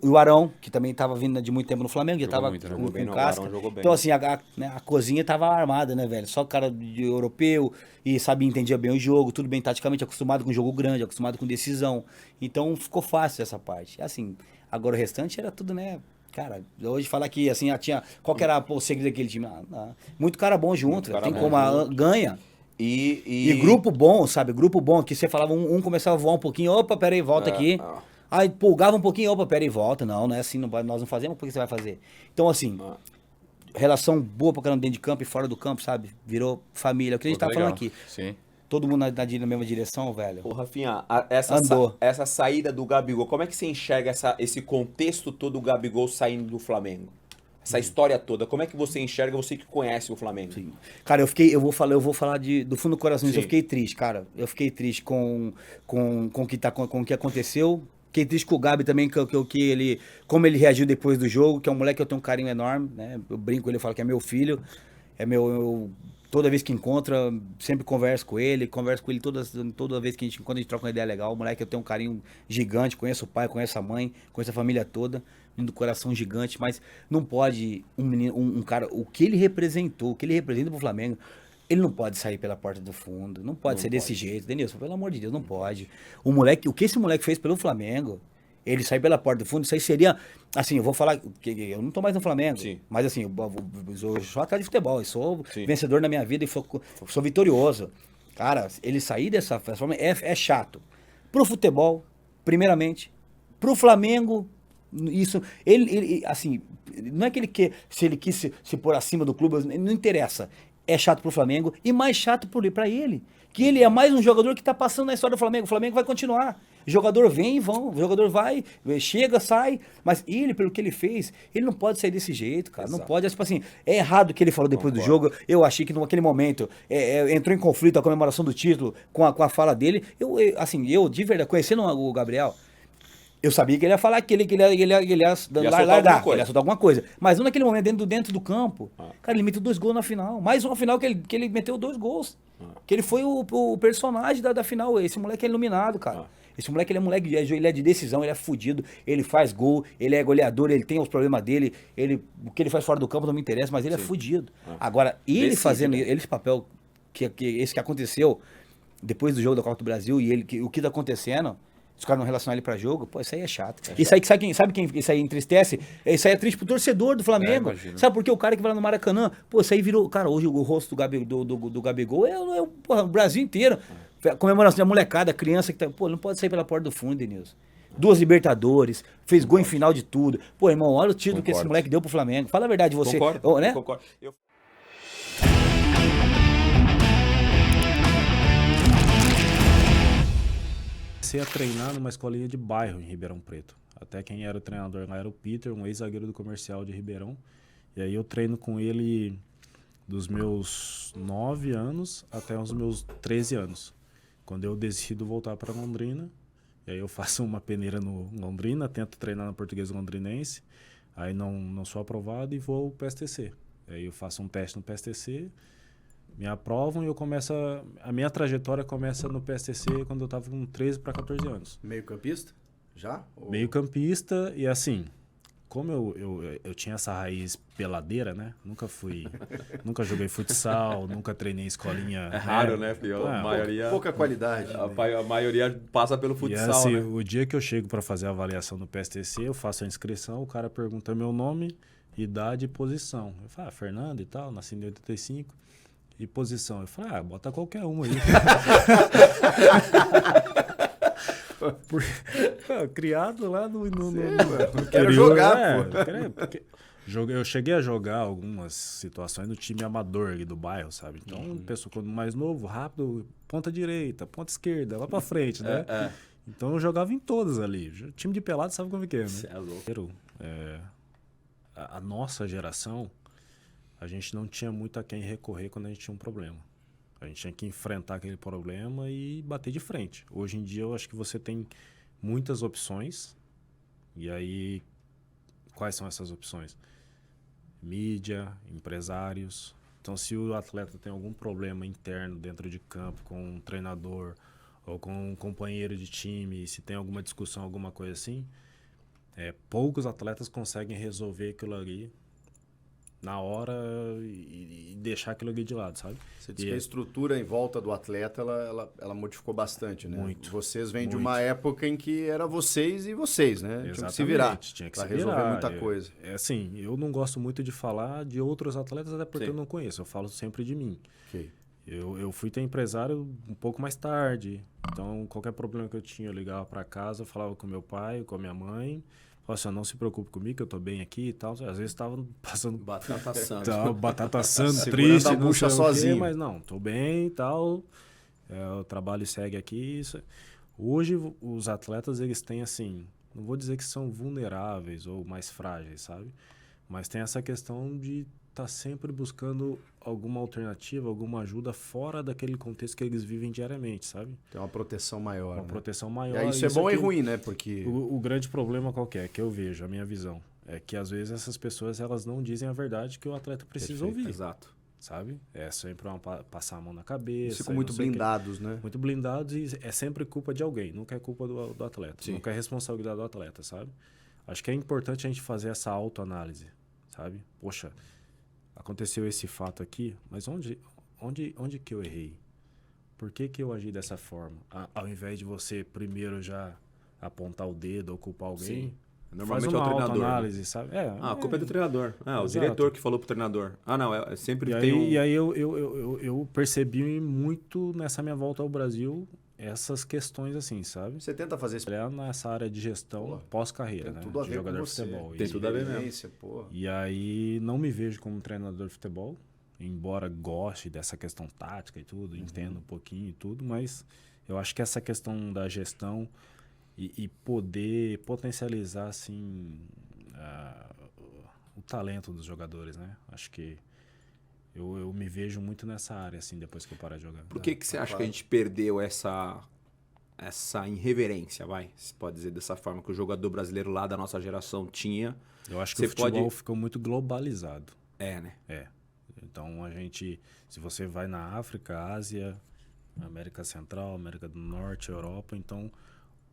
o Arão, que também estava vindo de muito tempo no Flamengo, já estava com casca. Então assim, a cozinha estava armada, né, velho? Só cara europeu e entendia bem o jogo, tudo bem taticamente, acostumado com jogo grande, acostumado com decisão. Então ficou fácil essa parte. Assim, agora o restante era tudo, né? Cara, hoje falar que assim, tinha. Qual que era o segredo daquele time? Muito cara bom junto, cara tem bom como ganha. E grupo bom, sabe? Grupo bom, que você falava, um começava a voar um pouquinho, opa, peraí, volta aqui. Aí pulgava um pouquinho, opa, peraí, volta. Não é assim, nós não fazemos, por que você vai fazer? Então, assim, relação boa pra caramba dentro de campo e fora do campo, sabe? Virou família. O que a gente tava falando aqui. Sim. Todo mundo na mesma direção, velho. Ô, Rafinha, Andou. essa saída do Gabigol, como é que você enxerga esse contexto todo do Gabigol saindo do Flamengo? Essa história toda, como é que você enxerga, você que conhece o Flamengo? Sim. Cara, eu vou falar do fundo do coração, eu fiquei triste, cara. Eu fiquei triste com o que aconteceu. Fiquei triste com o Gabi também, como ele reagiu depois do jogo, que é um moleque que eu tenho um carinho enorme, né? Eu brinco com ele, eu falo que é meu filho, toda vez que encontra, sempre converso com ele toda vez que quando a gente troca uma ideia legal, o moleque eu tenho um carinho gigante, conheço o pai, conheço a mãe, conheço a família toda, do coração gigante, mas não pode um cara, o que ele representou, o que ele representa pro Flamengo, ele não pode sair pela porta do fundo, não pode ser desse jeito, Denilson, pelo amor de Deus, não pode. O que esse moleque fez pelo Flamengo, ele sair pela porta do fundo, isso aí seria, assim, eu vou falar, que eu não tô mais no Flamengo, mas assim, eu sou atleta de futebol, eu sou vencedor na minha vida e sou vitorioso. Cara, ele sair dessa forma é chato. Pro futebol, primeiramente, pro Flamengo, isso, ele assim, não é que se ele quis se pôr acima do clube, não interessa. É chato pro Flamengo e mais chato pra ele. Que ele é mais um jogador que tá passando na história do Flamengo. O Flamengo vai continuar. O jogador vem e vão. O jogador vai, chega, sai. Mas ele, pelo que ele fez, ele não pode sair desse jeito, cara. Exato. Não pode. Tipo assim, é errado o que ele falou depois do jogo. Eu achei que naquele momento entrou em conflito a comemoração do título com a fala dele. Eu de verdade, conhecendo o Gabriel, eu sabia que ele ia falar que ele ia soltar alguma coisa. Mas não naquele momento, dentro do campo. Cara, ele meteu 2 gols na final. Mais uma final que ele meteu 2 gols. Que ele foi o personagem da final. Esse moleque é iluminado, cara. Esse moleque, ele é de decisão, ele é fudido, ele faz gol, ele é goleador, ele tem os problemas dele, o que ele faz fora do campo não me interessa, mas ele é fudido. Agora, ele fazendo esse papel, esse que aconteceu depois do jogo da Copa do Brasil, e o que tá acontecendo... Os caras não relacionam ele pra jogo, pô, isso aí é chato. Isso aí, sabe quem isso aí entristece? Isso aí é triste pro torcedor do Flamengo. Sabe por quê? O cara que vai lá no Maracanã, pô, isso aí virou... Cara, hoje o rosto do Gabigol é o Brasil inteiro. Comemoração da molecada, criança que tá... Pô, não pode sair pela porta do fundo, Denilson. 2 Libertadores, fez gol em final de tudo. Pô, irmão, olha o título que esse moleque deu pro Flamengo. Fala a verdade, você... Concordo, né? concordo. Comecei a treinar numa escolinha de bairro em Ribeirão Preto. Até quem era o treinador lá era o Peter, um ex-zagueiro do Comercial de Ribeirão. E aí eu treino com ele dos meus 9 anos até os meus 13 anos. Quando eu decido voltar para Londrina, e aí eu faço uma peneira no Londrina, tento treinar no Português Londrinense, aí não sou aprovado e vou para o PSTC. Aí eu faço um teste no PSTC, me aprovam e eu começo a minha trajetória começa no PSTC quando eu tava com 13 para 14 anos. Meio campista? Já? Meio campista e assim, como eu tinha essa raiz peladeira, né? Nunca joguei futsal, nunca treinei escolinha. É raro, né, filho? A maioria... Pouca qualidade. A maioria passa pelo futsal, e assim, né? O dia que eu chego para fazer a avaliação no PSTC, eu faço a inscrição, o cara pergunta meu nome, idade e posição. Eu falo, Fernando e tal, nasci em 85. E posição? Eu falei, bota qualquer uma aí. Criado lá no quero jogar, pô. Eu cheguei a jogar algumas situações no time amador ali do bairro, sabe? Então, pessoa quando mais novo, rápido, ponta direita, ponta esquerda, lá pra frente, né? Então eu jogava em todas ali. Time de pelado sabe como é que é, né? Cê é louco. A nossa geração, a gente não tinha muito a quem recorrer quando a gente tinha um problema. A gente tinha que enfrentar aquele problema e bater de frente. Hoje em dia, eu acho que você tem muitas opções. E aí, quais são essas opções? Mídia, empresários. Então, se o atleta tem algum problema interno dentro de campo com um treinador ou com um companheiro de time, se tem alguma discussão, alguma coisa assim, poucos atletas conseguem resolver aquilo ali na hora e deixar aquilo ali de lado, sabe? Você diz que a estrutura em volta do atleta, ela modificou bastante, né? Muito. Vocês vêm de Muito. uma época em que era vocês e vocês, né? Exatamente. Tinha que se virar. Tinha que pra se virar. resolver muita coisa. Assim, eu não gosto muito de falar de outros atletas, até porque Sim. eu não conheço. Eu falo sempre de mim. Ok. Eu fui ter empresário um pouco mais tarde. Então, qualquer problema que eu tinha, eu ligava para casa, eu falava com meu pai, com a minha mãe. Falava assim, não se preocupe comigo, que eu tô bem aqui e tal. Às vezes estava passando Batata assando. batata assando, Segurando triste, a não bucha sei o quê, sozinho. mas não, tô bem e tal. O trabalho segue aqui. Hoje, os atletas, eles têm assim, não vou dizer que são vulneráveis ou mais frágeis, sabe? Mas tem essa questão de estar sempre buscando alguma alternativa, alguma ajuda fora daquele contexto que eles vivem diariamente, sabe? Tem uma proteção maior. Uma né? proteção E maior. aí isso é bom e aqui- ruim, né? Porque O grande problema qual que é? Que eu vejo, a minha visão, é que às vezes essas pessoas elas não dizem a verdade que o atleta precisa ouvir, Exato. sabe? É sempre passar a mão na cabeça. eles ficam e muito não sei o quê. blindados, né? Muito blindados e é sempre culpa de alguém, nunca é culpa do atleta, Sim. nunca é responsabilidade do atleta, sabe? Acho que é importante a gente fazer essa autoanálise, sabe? Poxa, aconteceu esse fato aqui, mas onde que eu errei? Por que eu agi dessa forma? Ao invés de você primeiro já apontar o dedo ou culpar alguém, Sim. faz Normalmente é uma o treinador. Né? autoanálise, sabe? A culpa é do treinador. O Exato. diretor que falou pro treinador. Não, sempre E tem um... aí, eu percebi muito nessa minha volta ao Brasil essas questões assim, sabe? Você tenta fazer isso. Trabalhar nessa área de gestão Pô, pós-carreira, Tem né? tudo a De ver com jogador de você. futebol. Tem tudo a ver mesmo. Experiência, pô. E aí não me vejo como treinador de futebol, embora goste dessa questão tática e tudo, entendo um pouquinho e tudo, mas eu acho que essa questão da gestão e poder potencializar assim o talento dos jogadores, né? Acho que eu me vejo muito nessa área assim depois que eu parar de jogar. Por que você acha que a gente perdeu essa irreverência, se pode dizer dessa forma, que o jogador brasileiro lá da nossa geração tinha? Eu acho que Você o futebol pode- ficou muito globalizado. Né? É. Então se você vai na África, Ásia, América Central, América do Norte, Europa, então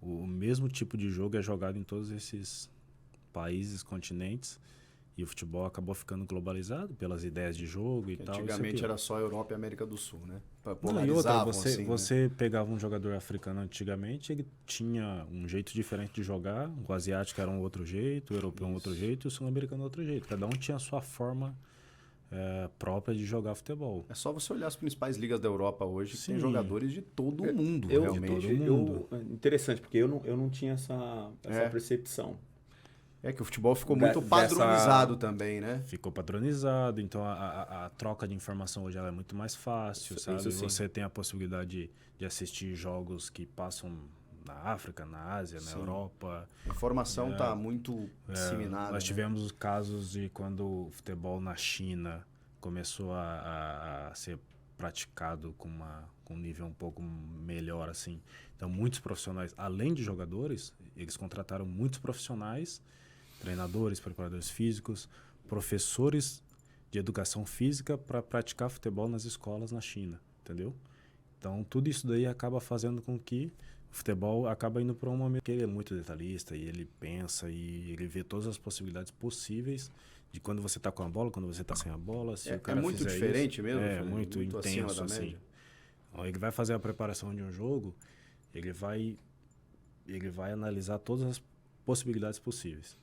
o mesmo tipo de jogo é jogado em todos esses países, continentes, e o futebol acabou ficando globalizado pelas ideias de jogo e tal. Antigamente era só Europa e América do Sul, né? Não, e outra, Polarizavam, assim, né? você pegava um jogador africano antigamente, ele tinha um jeito diferente de jogar, o asiático era um outro jeito, o europeu um outro jeito e o sul-americano outro jeito. Cada um tinha a sua forma própria de jogar futebol. É só você olhar as principais ligas da Europa hoje, que tem Sim. jogadores de todo o mundo, Eu- realmente. de todo mundo. Interessante, porque eu não tinha essa percepção. É que o futebol ficou Da- muito dessa- padronizado também, né? Ficou padronizado, então a troca de informação hoje ela é muito mais fácil, Isso sabe? sim. Você tem a possibilidade de assistir jogos que passam na África, na Ásia, na Sim. Europa. A informação está muito disseminada. Nós né? tivemos casos de quando o futebol na China começou a ser praticado com um nível um pouco melhor, assim. Então, muitos profissionais, além de jogadores, eles contrataram muitos profissionais, treinadores, preparadores físicos, professores de educação física para praticar futebol nas escolas na China, entendeu? Então, tudo isso daí acaba fazendo com que o futebol acaba indo para uma... Porque ele é muito detalhista e ele pensa e ele vê todas as possibilidades possíveis de quando você está com a bola, quando você está sem a bola. Se o cara muito fizer diferente isso, mesmo, É, Felipe? muito acima intenso, da assim. média. Então, ele vai fazer a preparação de um jogo, ele vai analisar todas as possibilidades possíveis.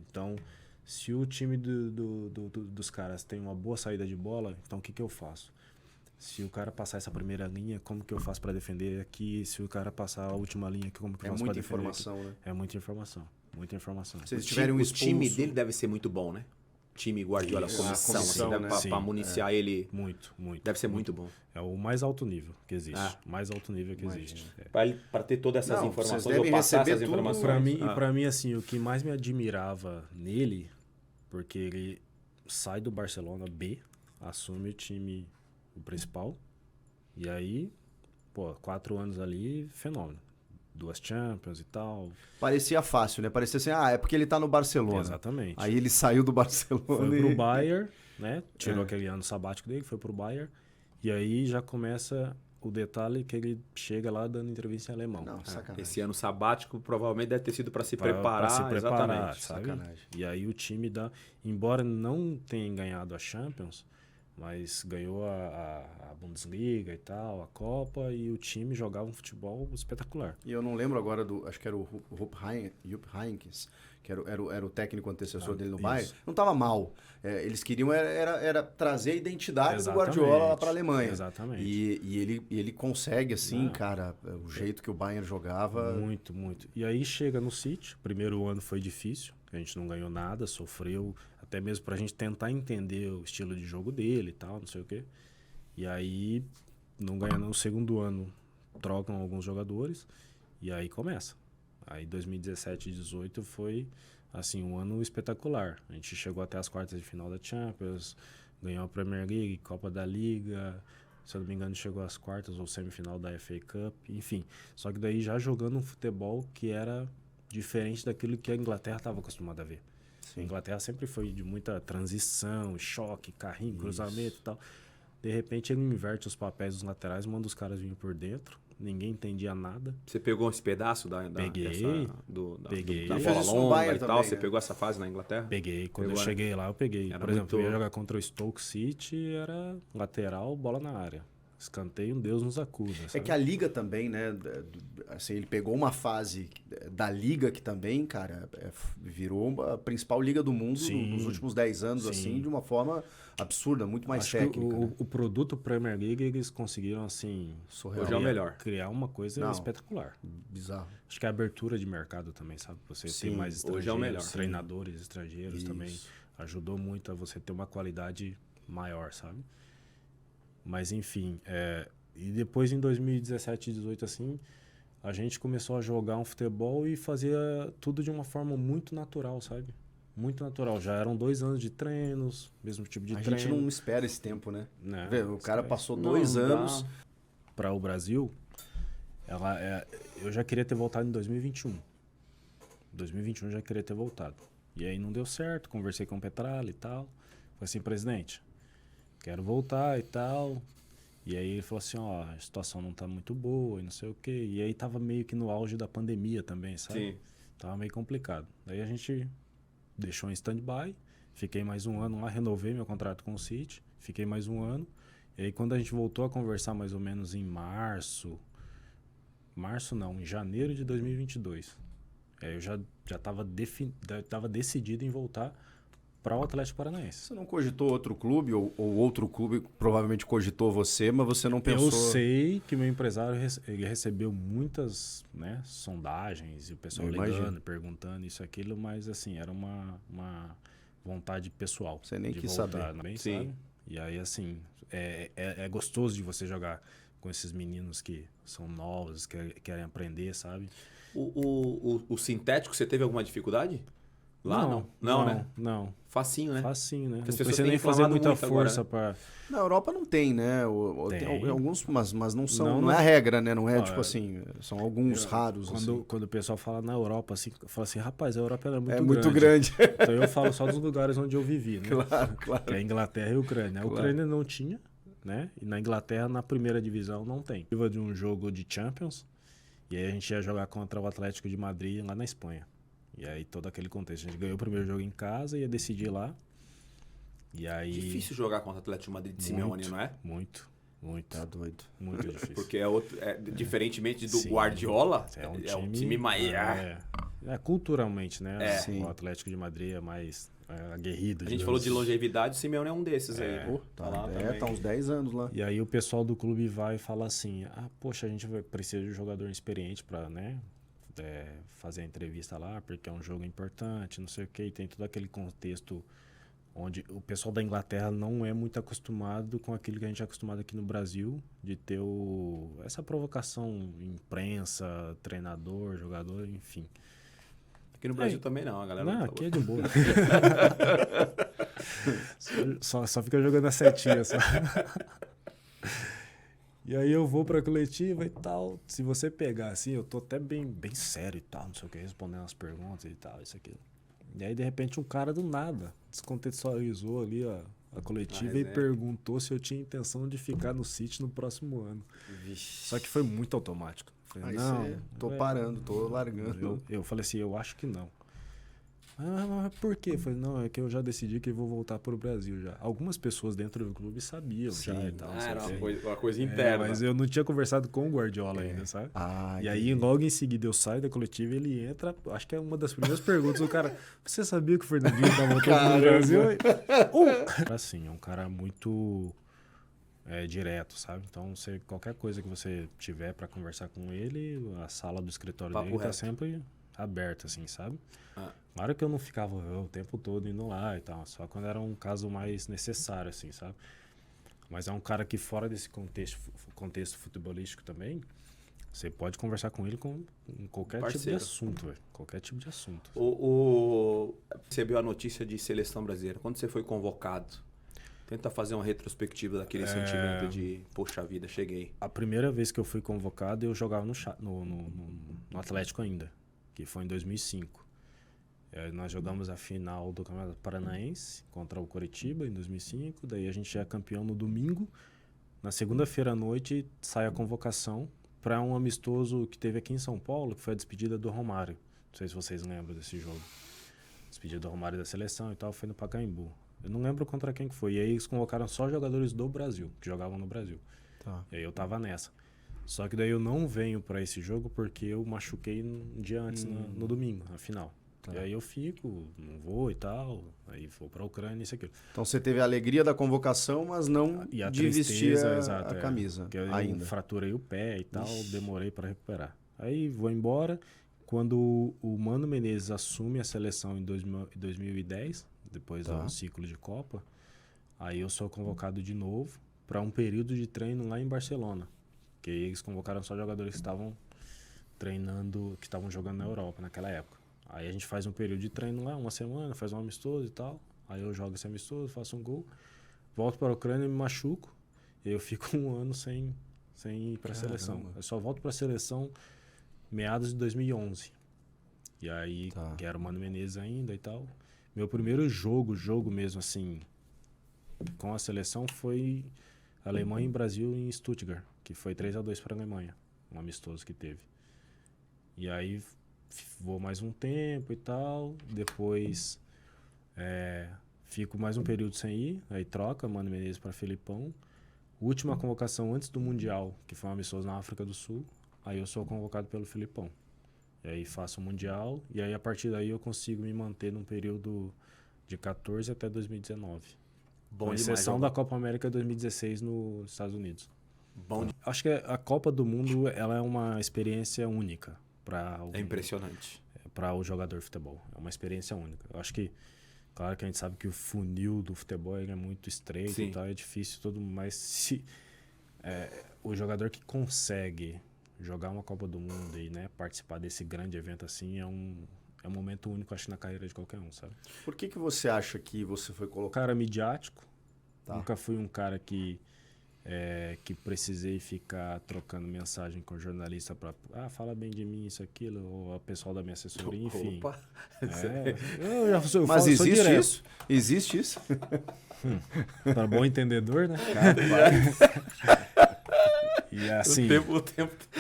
Então, se o time dos caras tem uma boa saída de bola, então o que eu faço? Se o cara passar essa primeira linha, como que eu faço para defender aqui? Se o cara passar a última linha, como que eu É faço para muita defender informação, aqui? né? É muita informação, muita informação. Se eles O tiverem um time expulso... dele deve ser muito bom, né? Time Guardiola, Isso. comissão, comissão, assim, né? pra Sim, municiar ele. Muito, muito. Deve ser muito bom. É o mais alto nível que existe. Ah. Mais alto nível que existe. É. Para ter todas essas Não, informações, vocês devem ou passar receber essas tudo informações. Pra mim, assim, o que mais me admirava nele, porque ele sai do Barcelona B, assume o time o principal, e aí, 4 anos ali, fenômeno. 2 Champions e tal. Parecia fácil, né? Parecia assim, é porque ele tá no Barcelona. Exatamente. Aí ele saiu do Barcelona Foi e... pro Bayern, né? Tirou aquele ano sabático dele, foi pro Bayern. E aí já começa o detalhe é que ele chega lá dando entrevista em alemão. Não, sacanagem. Esse ano sabático provavelmente deve ter sido para se Pra preparar, se preparar, exatamente. sabe? Sacanagem. E aí o time embora não tenha ganhado a Champions, mas ganhou a Bundesliga e tal, a Copa, e o time jogava um futebol espetacular. E eu não lembro agora acho que era o Jupp Heynckes, que era o técnico antecessor dele no Bayern. Não estava mal. Eles queriam era trazer a identidade do Guardiola lá para a Alemanha. Exatamente. E ele consegue, assim, cara, o jeito que o Bayern jogava. Muito, muito. E aí chega no City, o primeiro ano foi difícil, a gente não ganhou nada, sofreu, até mesmo pra gente tentar entender o estilo de jogo dele e tal, não sei o quê. E aí, não ganha no segundo ano, trocam alguns jogadores, e aí começa. Aí 2017 e 2018 foi, assim, um ano espetacular. A gente chegou até as quartas de final da Champions, ganhou a Premier League, Copa da Liga, se eu não me engano chegou às quartas ou semifinal da FA Cup, enfim. Só que daí já jogando um futebol que era diferente daquilo que a Inglaterra estava acostumada a ver. A Inglaterra sempre foi de muita transição, choque, carrinho, cruzamento e tal. De repente ele inverte os papéis dos laterais, manda os caras virem por dentro. Ninguém entendia nada. Você pegou esse pedaço da Peguei. da Fez bola isso no longa Bayern e tal? também, Você né? pegou essa fase na Inglaterra? Peguei. Quando Pegou, eu cheguei lá, eu peguei. Era Por exemplo, muito- eu ia jogar contra o Stoke City, era lateral, bola na área. Escanteio, um Deus nos acuda. É Sabe? que a Liga também, né? Assim, ele pegou uma fase da Liga que também, cara, virou a principal liga do mundo Sim. nos últimos 10 anos, Sim. assim, de uma forma absurda, muito mais Acho que técnica. né? o produto Premier League, eles conseguiram, assim, Surreal. Hoje é o melhor. criar uma coisa Não. espetacular. Bizarro. Acho que a abertura de mercado também, sabe? Você Sim, tem mais hoje é o melhor. treinadores estrangeiros Isso. também. Ajudou muito a você ter uma qualidade maior, sabe? Mas, enfim, e depois em 2017 e 2018, assim, a gente começou a jogar um futebol e fazia tudo de uma forma muito natural, sabe? Muito natural. Já eram 2 anos de treinos, mesmo tipo de A treino. gente não espera esse tempo, né? Não, Vê, o cara esquece. passou Não, 2 não dá. anos. Para o Brasil, eu já queria ter voltado em 2021. 2021 eu já queria ter voltado. E aí não deu certo, conversei com o Petralha e tal. Falei assim, presidente, quero voltar e tal. E aí ele falou assim, ó, a situação não tá muito boa e não sei o quê. E aí tava meio que no auge da pandemia também, sabe? Sim. Tava meio complicado. Daí a gente deixou em stand-by, fiquei mais um ano lá, renovei meu contrato com o City, fiquei mais um ano. E aí quando a gente voltou a conversar mais ou menos em em janeiro de 2022, aí eu já tava decidido em voltar para o Atlético Paranaense. Você não cogitou outro clube, ou outro clube provavelmente cogitou você, mas você não pensou... Eu sei que meu empresário ele recebeu muitas, né, sondagens e o pessoal Eu ligando, imagino. perguntando isso, aquilo, mas assim, era uma vontade pessoal. Você nem de quis voltar, saber. Bem, Sim. sabe? E aí, assim, é gostoso de você jogar com esses meninos que são novos, que querem aprender, sabe? O sintético, você teve alguma dificuldade? Lá não, né? Não. Facinho, né? Facinho, né? As Não pessoas precisa têm nem fazer reclamado muita muito agora, força né? para... Na Europa não tem, né? Tem Tem. alguns, mas não são. Não, Não é a regra, né? Não é Ó, tipo assim. São alguns raros. assim. Quando o pessoal fala na Europa, assim, fala assim, rapaz, a Europa ela é muito É grande. muito grande. Então eu falo só dos lugares onde eu vivi, né? Claro, claro. Que é a Inglaterra e a Ucrânia. A Claro. Ucrânia não tinha, né? E na Inglaterra, na primeira divisão, não tem. Tive de um jogo de Champions, e aí a gente ia jogar contra o Atlético de Madrid lá na Espanha. E aí todo aquele contexto. A gente ganhou o primeiro jogo em casa, ia decidir lá. E aí... Difícil jogar contra o Atlético de Madrid de Simeone, não é? Muito. Tá doido. Muito difícil. Porque diferentemente do Sim. Guardiola, É um time mais... culturalmente, né? Sim. O Atlético de Madrid é mais aguerrido. A gente digamos falou de assim. longevidade, o Simeone é um desses aí. Pô, tá, lá também. tá uns 10 anos lá. E aí o pessoal do clube vai e fala assim, poxa, a gente precisa de um jogador experiente para, né, fazer a entrevista lá, porque é um jogo importante, não sei o quê, e tem todo aquele contexto onde o pessoal da Inglaterra não é muito acostumado com aquilo que a gente é acostumado aqui no Brasil, de ter essa provocação, imprensa, treinador, jogador, enfim. Aqui no Brasil também não, a galera Não, tá aqui é de boa. só fica jogando a setinha, só. E aí eu vou pra coletiva e tal. Se você pegar assim, eu tô até bem sério e tal, não sei o que, respondendo as perguntas e tal, isso aqui. E aí, de repente, um cara do nada descontextualizou ali, ó, a coletiva e perguntou se eu tinha intenção de ficar no City no próximo ano. Vixe. Só que foi muito automático. Falei, não, tô parando, tô largando. Eu falei assim, eu acho que não. Mas por quê? Eu falei, não, é que eu já decidi que eu vou voltar pro Brasil já. Algumas pessoas dentro do clube sabiam já e tal. Era uma coisa interna. Mas eu não tinha conversado com o Guardiola ainda, sabe? E aí, logo em seguida, eu saio da coletiva e ele entra. Acho que é uma das primeiras perguntas do cara. Você sabia que o Fernandinho tá voltando pro Brasil? Assim, é um cara muito direto, sabe? Então, qualquer coisa que você tiver pra conversar com ele, a sala do escritório dele tá sempre aberta, assim, sabe? Claro que eu não ficava o tempo todo indo lá e tal, só quando era um caso mais necessário, assim, sabe? Mas é um cara que fora desse contexto futebolístico também, você pode conversar com ele com qualquer tipo de assunto, velho. Qualquer tipo de assunto. Recebeu a notícia de seleção brasileira. Quando você foi convocado, tenta fazer uma retrospectiva daquele sentimento de, poxa vida, cheguei. A primeira vez que eu fui convocado, eu jogava no Atlético ainda, que foi em 2005. Nós jogamos a final do Campeonato Paranaense contra o Coritiba em 2005. Daí a gente é campeão no domingo. Na segunda-feira à noite sai a convocação para um amistoso que teve aqui em São Paulo, que foi a despedida do Romário. Não sei se vocês lembram desse jogo. Despedida do Romário da seleção e tal, foi no Pacaembu. Eu não lembro contra quem que foi. E aí eles convocaram só jogadores do Brasil, que jogavam no Brasil. E aí eu tava nessa. Só que daí eu não venho para esse jogo porque eu machuquei um dia antes, no domingo, na final. E aí eu fico, não vou e tal, aí vou pra Ucrânia, isso aqui. Então você teve a alegria da convocação, mas não de vestir a camisa Porque ainda. Eu fraturei o pé e tal, demorei para recuperar. Aí vou embora, quando o Mano Menezes assume a seleção em 2010, depois do ciclo de Copa, aí eu sou convocado de novo para um período de treino lá em Barcelona, que eles convocaram só jogadores que estavam treinando, que estavam jogando na Europa naquela época. Aí a gente faz um período de treino lá, uma semana, faz um amistoso e tal. Aí eu jogo esse amistoso, faço um gol, volto para a Ucrânia, me machuco, e eu fico um ano sem ir para a seleção. Eu só volto para a seleção meados de 2011. E aí, que era o Mano Menezes ainda e tal. Meu primeiro jogo mesmo assim, com a seleção foi Alemanha e Brasil em Stuttgart, que foi 3-2 para a Alemanha, um amistoso que teve. E aí vou mais um tempo e tal, depois fico mais um período sem ir, aí troca Mano Menezes para Felipão. Última convocação antes do Mundial, que foi um amistoso na África do Sul, aí eu sou convocado pelo Felipão. E aí faço o Mundial, e aí a partir daí eu consigo me manter num período de 14 até 2019. Com exceção da Copa América 2016 nos Estados Unidos. Acho que a Copa do Mundo ela é uma experiência única. É impressionante. Para o jogador de futebol. É uma experiência única. Eu acho que, claro que a gente sabe que o funil do futebol ele é muito estreito e tal, é difícil tudo, mas se o jogador que consegue jogar uma Copa do Mundo e participar desse grande evento assim é um momento único, acho, na carreira de qualquer um, sabe? Por que você acha que você foi colocado? Cara midiático. Nunca fui um cara que precisei ficar trocando mensagem com o jornalista para fala bem de mim, isso, aquilo, ou o pessoal da minha assessoria, enfim. Opa! Mas existe isso? Existe isso? Para bom entendedor, né? E assim,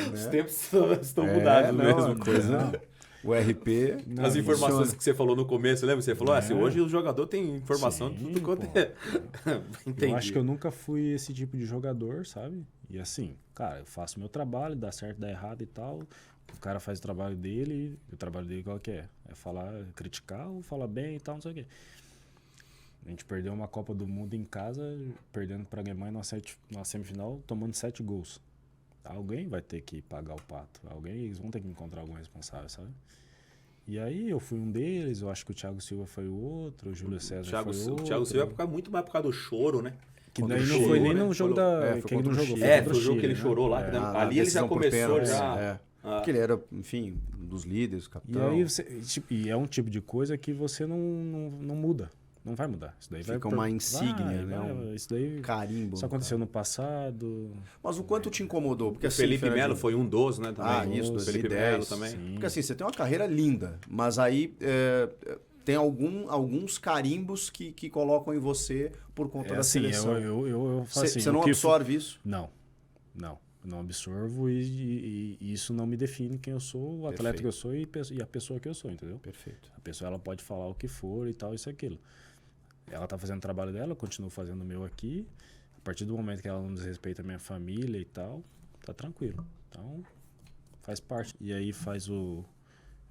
os tempos estão mudados mesmo. Coisa. O RP. As informações que você falou no começo, lembra? Você falou, hoje o jogador tem informação de tudo quanto é. Entendi. Eu acho que eu nunca fui esse tipo de jogador, sabe? E assim, cara, eu faço meu trabalho, dá certo, dá errado e tal. O cara faz o trabalho dele, e o trabalho dele qual que é? É falar, criticar ou falar bem e tal, não sei o quê. A gente perdeu uma Copa do Mundo em casa, perdendo para a Alemanha na semifinal, tomando 7 gols. Alguém vai ter que pagar o pato. Eles vão ter que encontrar algum responsável, sabe? E aí eu fui um deles, eu acho que o Thiago Silva foi o outro, o Júlio César foi o outro. O Thiago Silva é muito mais por causa do choro, né? Que daí não foi nem no jogo que ele não jogou. Foi o jogo que ele chorou lá. Ali ele já começou já. Porque ele era, enfim, um dos líderes, capitão. E aí é um tipo de coisa que você não muda. Não vai mudar. Isso daí fica uma insígnia, né? Isso daí carimbo. Isso aconteceu no passado. Mas o quanto te incomodou? Porque o Felipe Melo foi um dos, né? Também. Isso, 2010 também. Sim. Porque assim, você tem uma carreira linda, mas aí tem alguns carimbos que colocam em você por conta da assim, seleção. Eu falo assim, Você não absorve isso? Não. Eu não absorvo e isso não me define quem eu sou, o atleta que eu sou e a pessoa que eu sou, entendeu? Perfeito. A pessoa ela pode falar o que for e tal, isso e aquilo. Ela tá fazendo o trabalho dela, eu continuo fazendo o meu aqui. A partir do momento que ela não desrespeita a minha família e tal, tá tranquilo. Então, faz parte. E aí faz o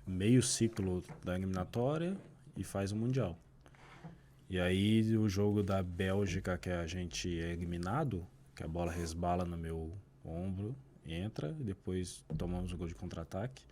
meio ciclo da eliminatória e faz o Mundial. E aí o jogo da Bélgica, que a gente é eliminado, que a bola resbala no meu ombro, entra, e depois tomamos o gol de contra-ataque.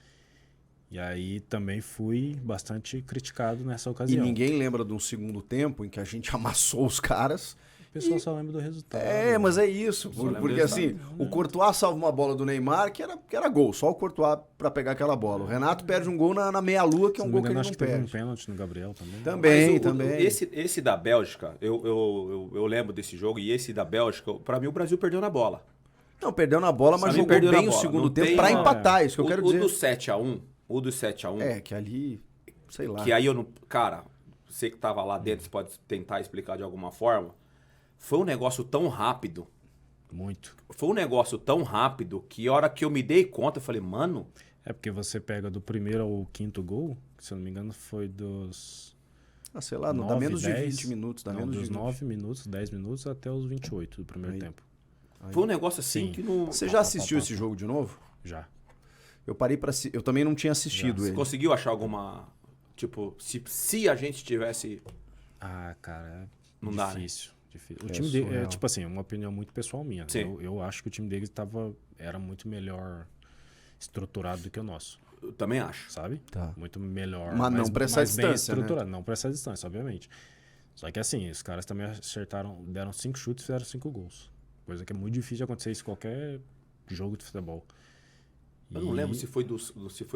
E aí também fui bastante criticado nessa E ocasião. ninguém lembra de um segundo tempo em que a gente amassou os caras. O pessoal só lembra do resultado. Mas é isso. Porque assim, o Courtois salva uma bola do Neymar que era gol. Só o Courtois pra pegar aquela bola. O Renato perde um gol na meia-lua, que é um gol que ele não acho que teve um perde. pênalti no Gabriel também. Também. Esse da Bélgica, eu lembro desse jogo, e esse da Bélgica, pra mim o Brasil perdeu na bola. Não, perdeu na bola, mas Sabe, jogou perdeu bem na o bola. segundo Não tempo tem pra uma- empatar, isso que eu quero dizer. O do 7x1, Que ali, sei lá. que aí eu não... Cara, você que tava lá dentro, você pode tentar explicar de alguma forma. Foi um negócio tão rápido. Muito. Foi um negócio tão rápido que a hora que eu me dei conta, eu falei, mano... É porque você pega do primeiro ao quinto gol, que se eu não me engano foi dos... Sei lá, não dá 9, menos 10, de 20 minutos. Dá não, menos dos de 9 minutos, 10 minutos até os 28 do primeiro tempo. Foi um negócio assim Sim. que não... Você já assistiu esse jogo de novo? Já. Eu parei pra... Eu também não tinha assistido Você ele. conseguiu achar alguma... Tipo, se a gente tivesse... Ah, cara, é Não dá, né? difícil. O time dele, surreal. tipo assim, uma opinião muito pessoal minha. Sim. Eu acho que o time dele era muito melhor estruturado do que o nosso, Eu também acho. sabe? Tá. Muito melhor. Mas não pra essa mais bem distância, né? estruturado. Não pra essa distância, obviamente. Só que assim, os caras também deram 5 chutes e fizeram 5 gols. Coisa que é muito difícil de acontecer isso em qualquer jogo de futebol. Eu não lembro se foi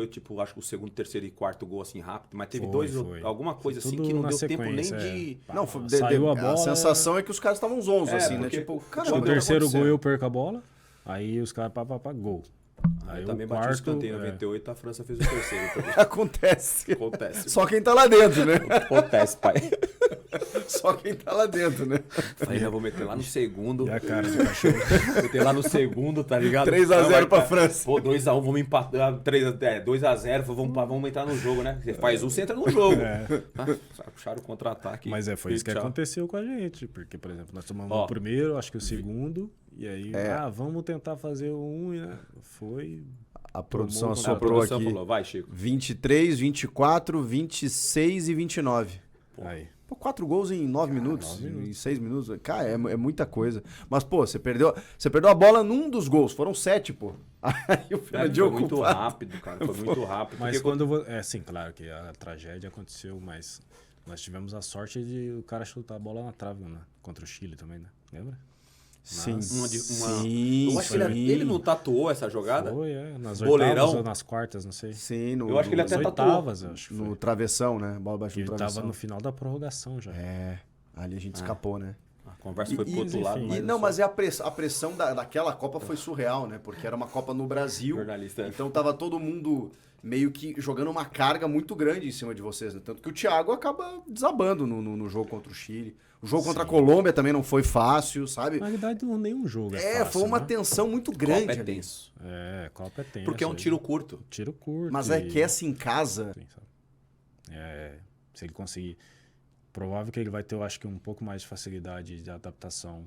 tipo, acho que o segundo, terceiro e quarto gol assim rápido, mas teve Foi. alguma coisa Foi assim tudo que não na deu tempo nem sequência, de... Não, Saiu a bola, sensação é que os caras estavam zonzos, É, assim, né? porque- Tipo, No caramba, o que tá terceiro gol acontecendo? eu perco a bola, aí os caras gol. Aí Eu também o bati o quarto, escanteio em 98, a França fez o terceiro. Então, Acontece. acontece. Só quem tá lá dentro, né? Acontece, pai. Só quem tá lá dentro, né? Aí eu vou meter lá no segundo. E a cara do cachorro. Meter lá no segundo, tá ligado? 3x0 pra França. Pô, 2x1, vamos empatar. 2x0, vamos entrar no jogo, né? Você faz um, você entra no jogo. Puxaram o contra-ataque. Mas foi isso que Tchau. aconteceu com a gente. Porque, por exemplo, nós tomamos Ó. o primeiro, acho que o segundo. E aí, vamos tentar fazer o 1. Né? Foi. A produção Tomou o A assoprou produção aqui. falou, vai, Chico. 23, 24, 26 e 29. Aí. Pô, 4 gols em 9 minutos, 9 minutos. em 6 minutos. Cara, é muita coisa. Mas, pô, você perdeu a bola num dos gols. Foram 7, pô. Aí o Foi Fernandinho muito ocupado. rápido, cara. Foi muito rápido. Mas porque quando. Sim, claro que a tragédia aconteceu, mas nós tivemos a sorte de o cara chutar a bola na trave, né? Contra o Chile também, né? Lembra? Sim, Sim, eu acho que ele não tatuou essa jogada? Foi, nas Boleirão? oitavas ou nas quartas, não sei. Sim, Eu acho que ele Nas até tatuou. oitavas, eu acho que foi. no travessão, né? Bola baixo no Ele travessão. tava no final da prorrogação já. É, ali a gente escapou, né? A conversa foi pro outro lado. enfim. Mas Mas é a pressão daquela Copa foi surreal, né? Porque era uma Copa no Brasil. Jornalista. Então tava todo mundo meio que jogando uma carga muito grande em cima de vocês, né? Tanto que o Thiago acaba desabando no jogo contra o Chile. O jogo contra a Colômbia também não foi fácil, sabe? Na verdade, nenhum jogo é fácil, Foi uma né? tensão muito Copa grande. é ali. tenso. Copa é tenso. Porque é um aí. tiro curto. Tiro curto. Mas é que essa em casa. Sim, sabe? Se ele conseguir... Provável que ele vai ter, eu acho que um pouco mais de facilidade de adaptação.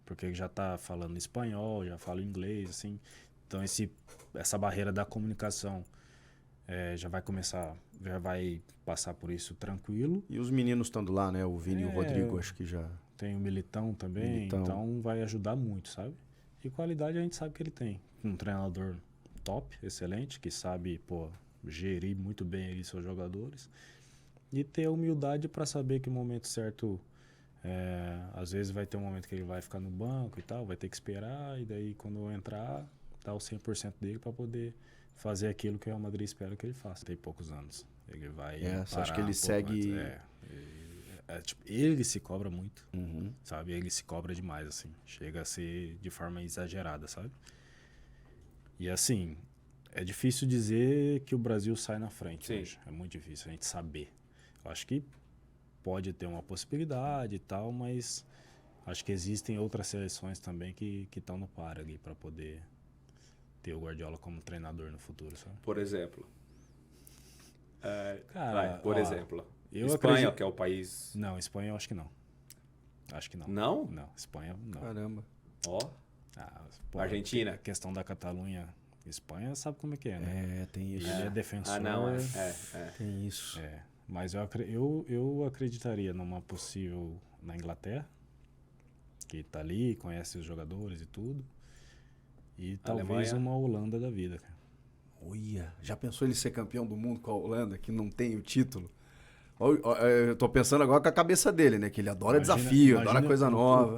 Porque ele já tá falando espanhol, já fala inglês, assim. Então essa barreira da comunicação já vai passar por isso tranquilo. E os meninos estando lá, né? O Vini e o Rodrigo, acho que já. Tem o Militão também, então vai ajudar muito, sabe? E qualidade a gente sabe que ele tem. Um treinador top, excelente, que sabe, gerir muito bem ali seus jogadores. E ter a humildade para saber que o momento certo, às vezes vai ter um momento que ele vai ficar no banco e tal, vai ter que esperar, e daí quando entrar, dar o 100% dele para poder fazer aquilo que o Real Madrid espera que ele faça. Tem poucos anos. Ele vai Você acha que ele parar um pouco segue... antes. Tipo, ele se cobra muito, Uhum. sabe? Ele se cobra demais, assim. Chega a ser de forma exagerada, sabe? E assim, é difícil dizer que o Brasil sai na frente Sim. hoje. É muito difícil a gente saber. Acho que pode ter uma possibilidade e tal, mas acho que existem outras seleções também que estão no par ali para poder ter o Guardiola como treinador no futuro, sabe? Por exemplo. Cara, por ó, exemplo. eu Espanha, acredito- que é o país... Não, Espanha eu acho que não. Acho que não. Não? Não, Espanha não. Caramba. Ó, Pô, Argentina? a questão da Catalunha, Espanha sabe como é que é, né? É, tem isso. Ele é defensor. Ah, não, Tem isso. É, mas eu acreditaria numa possível na Inglaterra, que tá ali, conhece os jogadores e tudo. E talvez Alemanha. uma Holanda da vida, cara. Olha, já pensou ele ser campeão do mundo com a Holanda, que não tem o título? Eu tô pensando agora com a cabeça dele, né? Que ele adora desafio, adora coisa nova.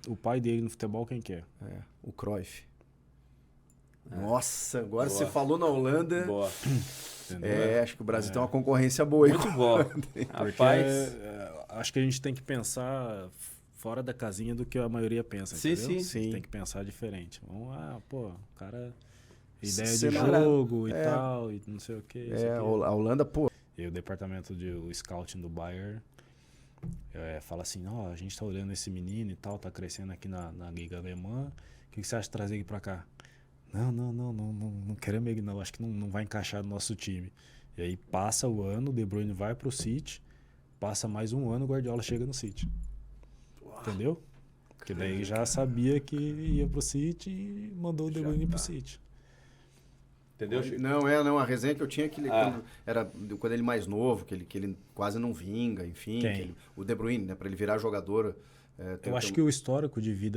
O pai dele no futebol, quem que é? É, o Cruyff. Nossa, agora Boa. você falou na Holanda. boa. Entendeu? Acho que o Brasil tem uma concorrência boa aí. Muito boa. Porque Rapaz, acho que a gente tem que pensar fora da casinha do que a maioria pensa, Sim, entendeu? sim. Tem que pensar diferente. Vamos lá, pô, o cara... Ideia de Cenário- jogo e tal, e não sei o que. A Holanda, pô. E o departamento de o scouting do Bayern fala assim, ó, a gente tá olhando esse menino e tal, tá crescendo aqui na Liga Alemã, o que você acha de trazer ele pra cá? Não queremos ele não, acho que não vai encaixar no nosso time. E aí passa o ano, o De Bruyne vai pro City, passa mais um ano, o Guardiola chega no City. Entendeu? Porque daí ele já sabia que ia pro City e mandou o De Bruyne pro City. entendeu, Chico? Não, a resenha que eu tinha que ele, quando ele mais novo, que ele quase não vinga, enfim. Quem? O De Bruyne, né? Pra ele virar jogador. Eu acho que o histórico de vida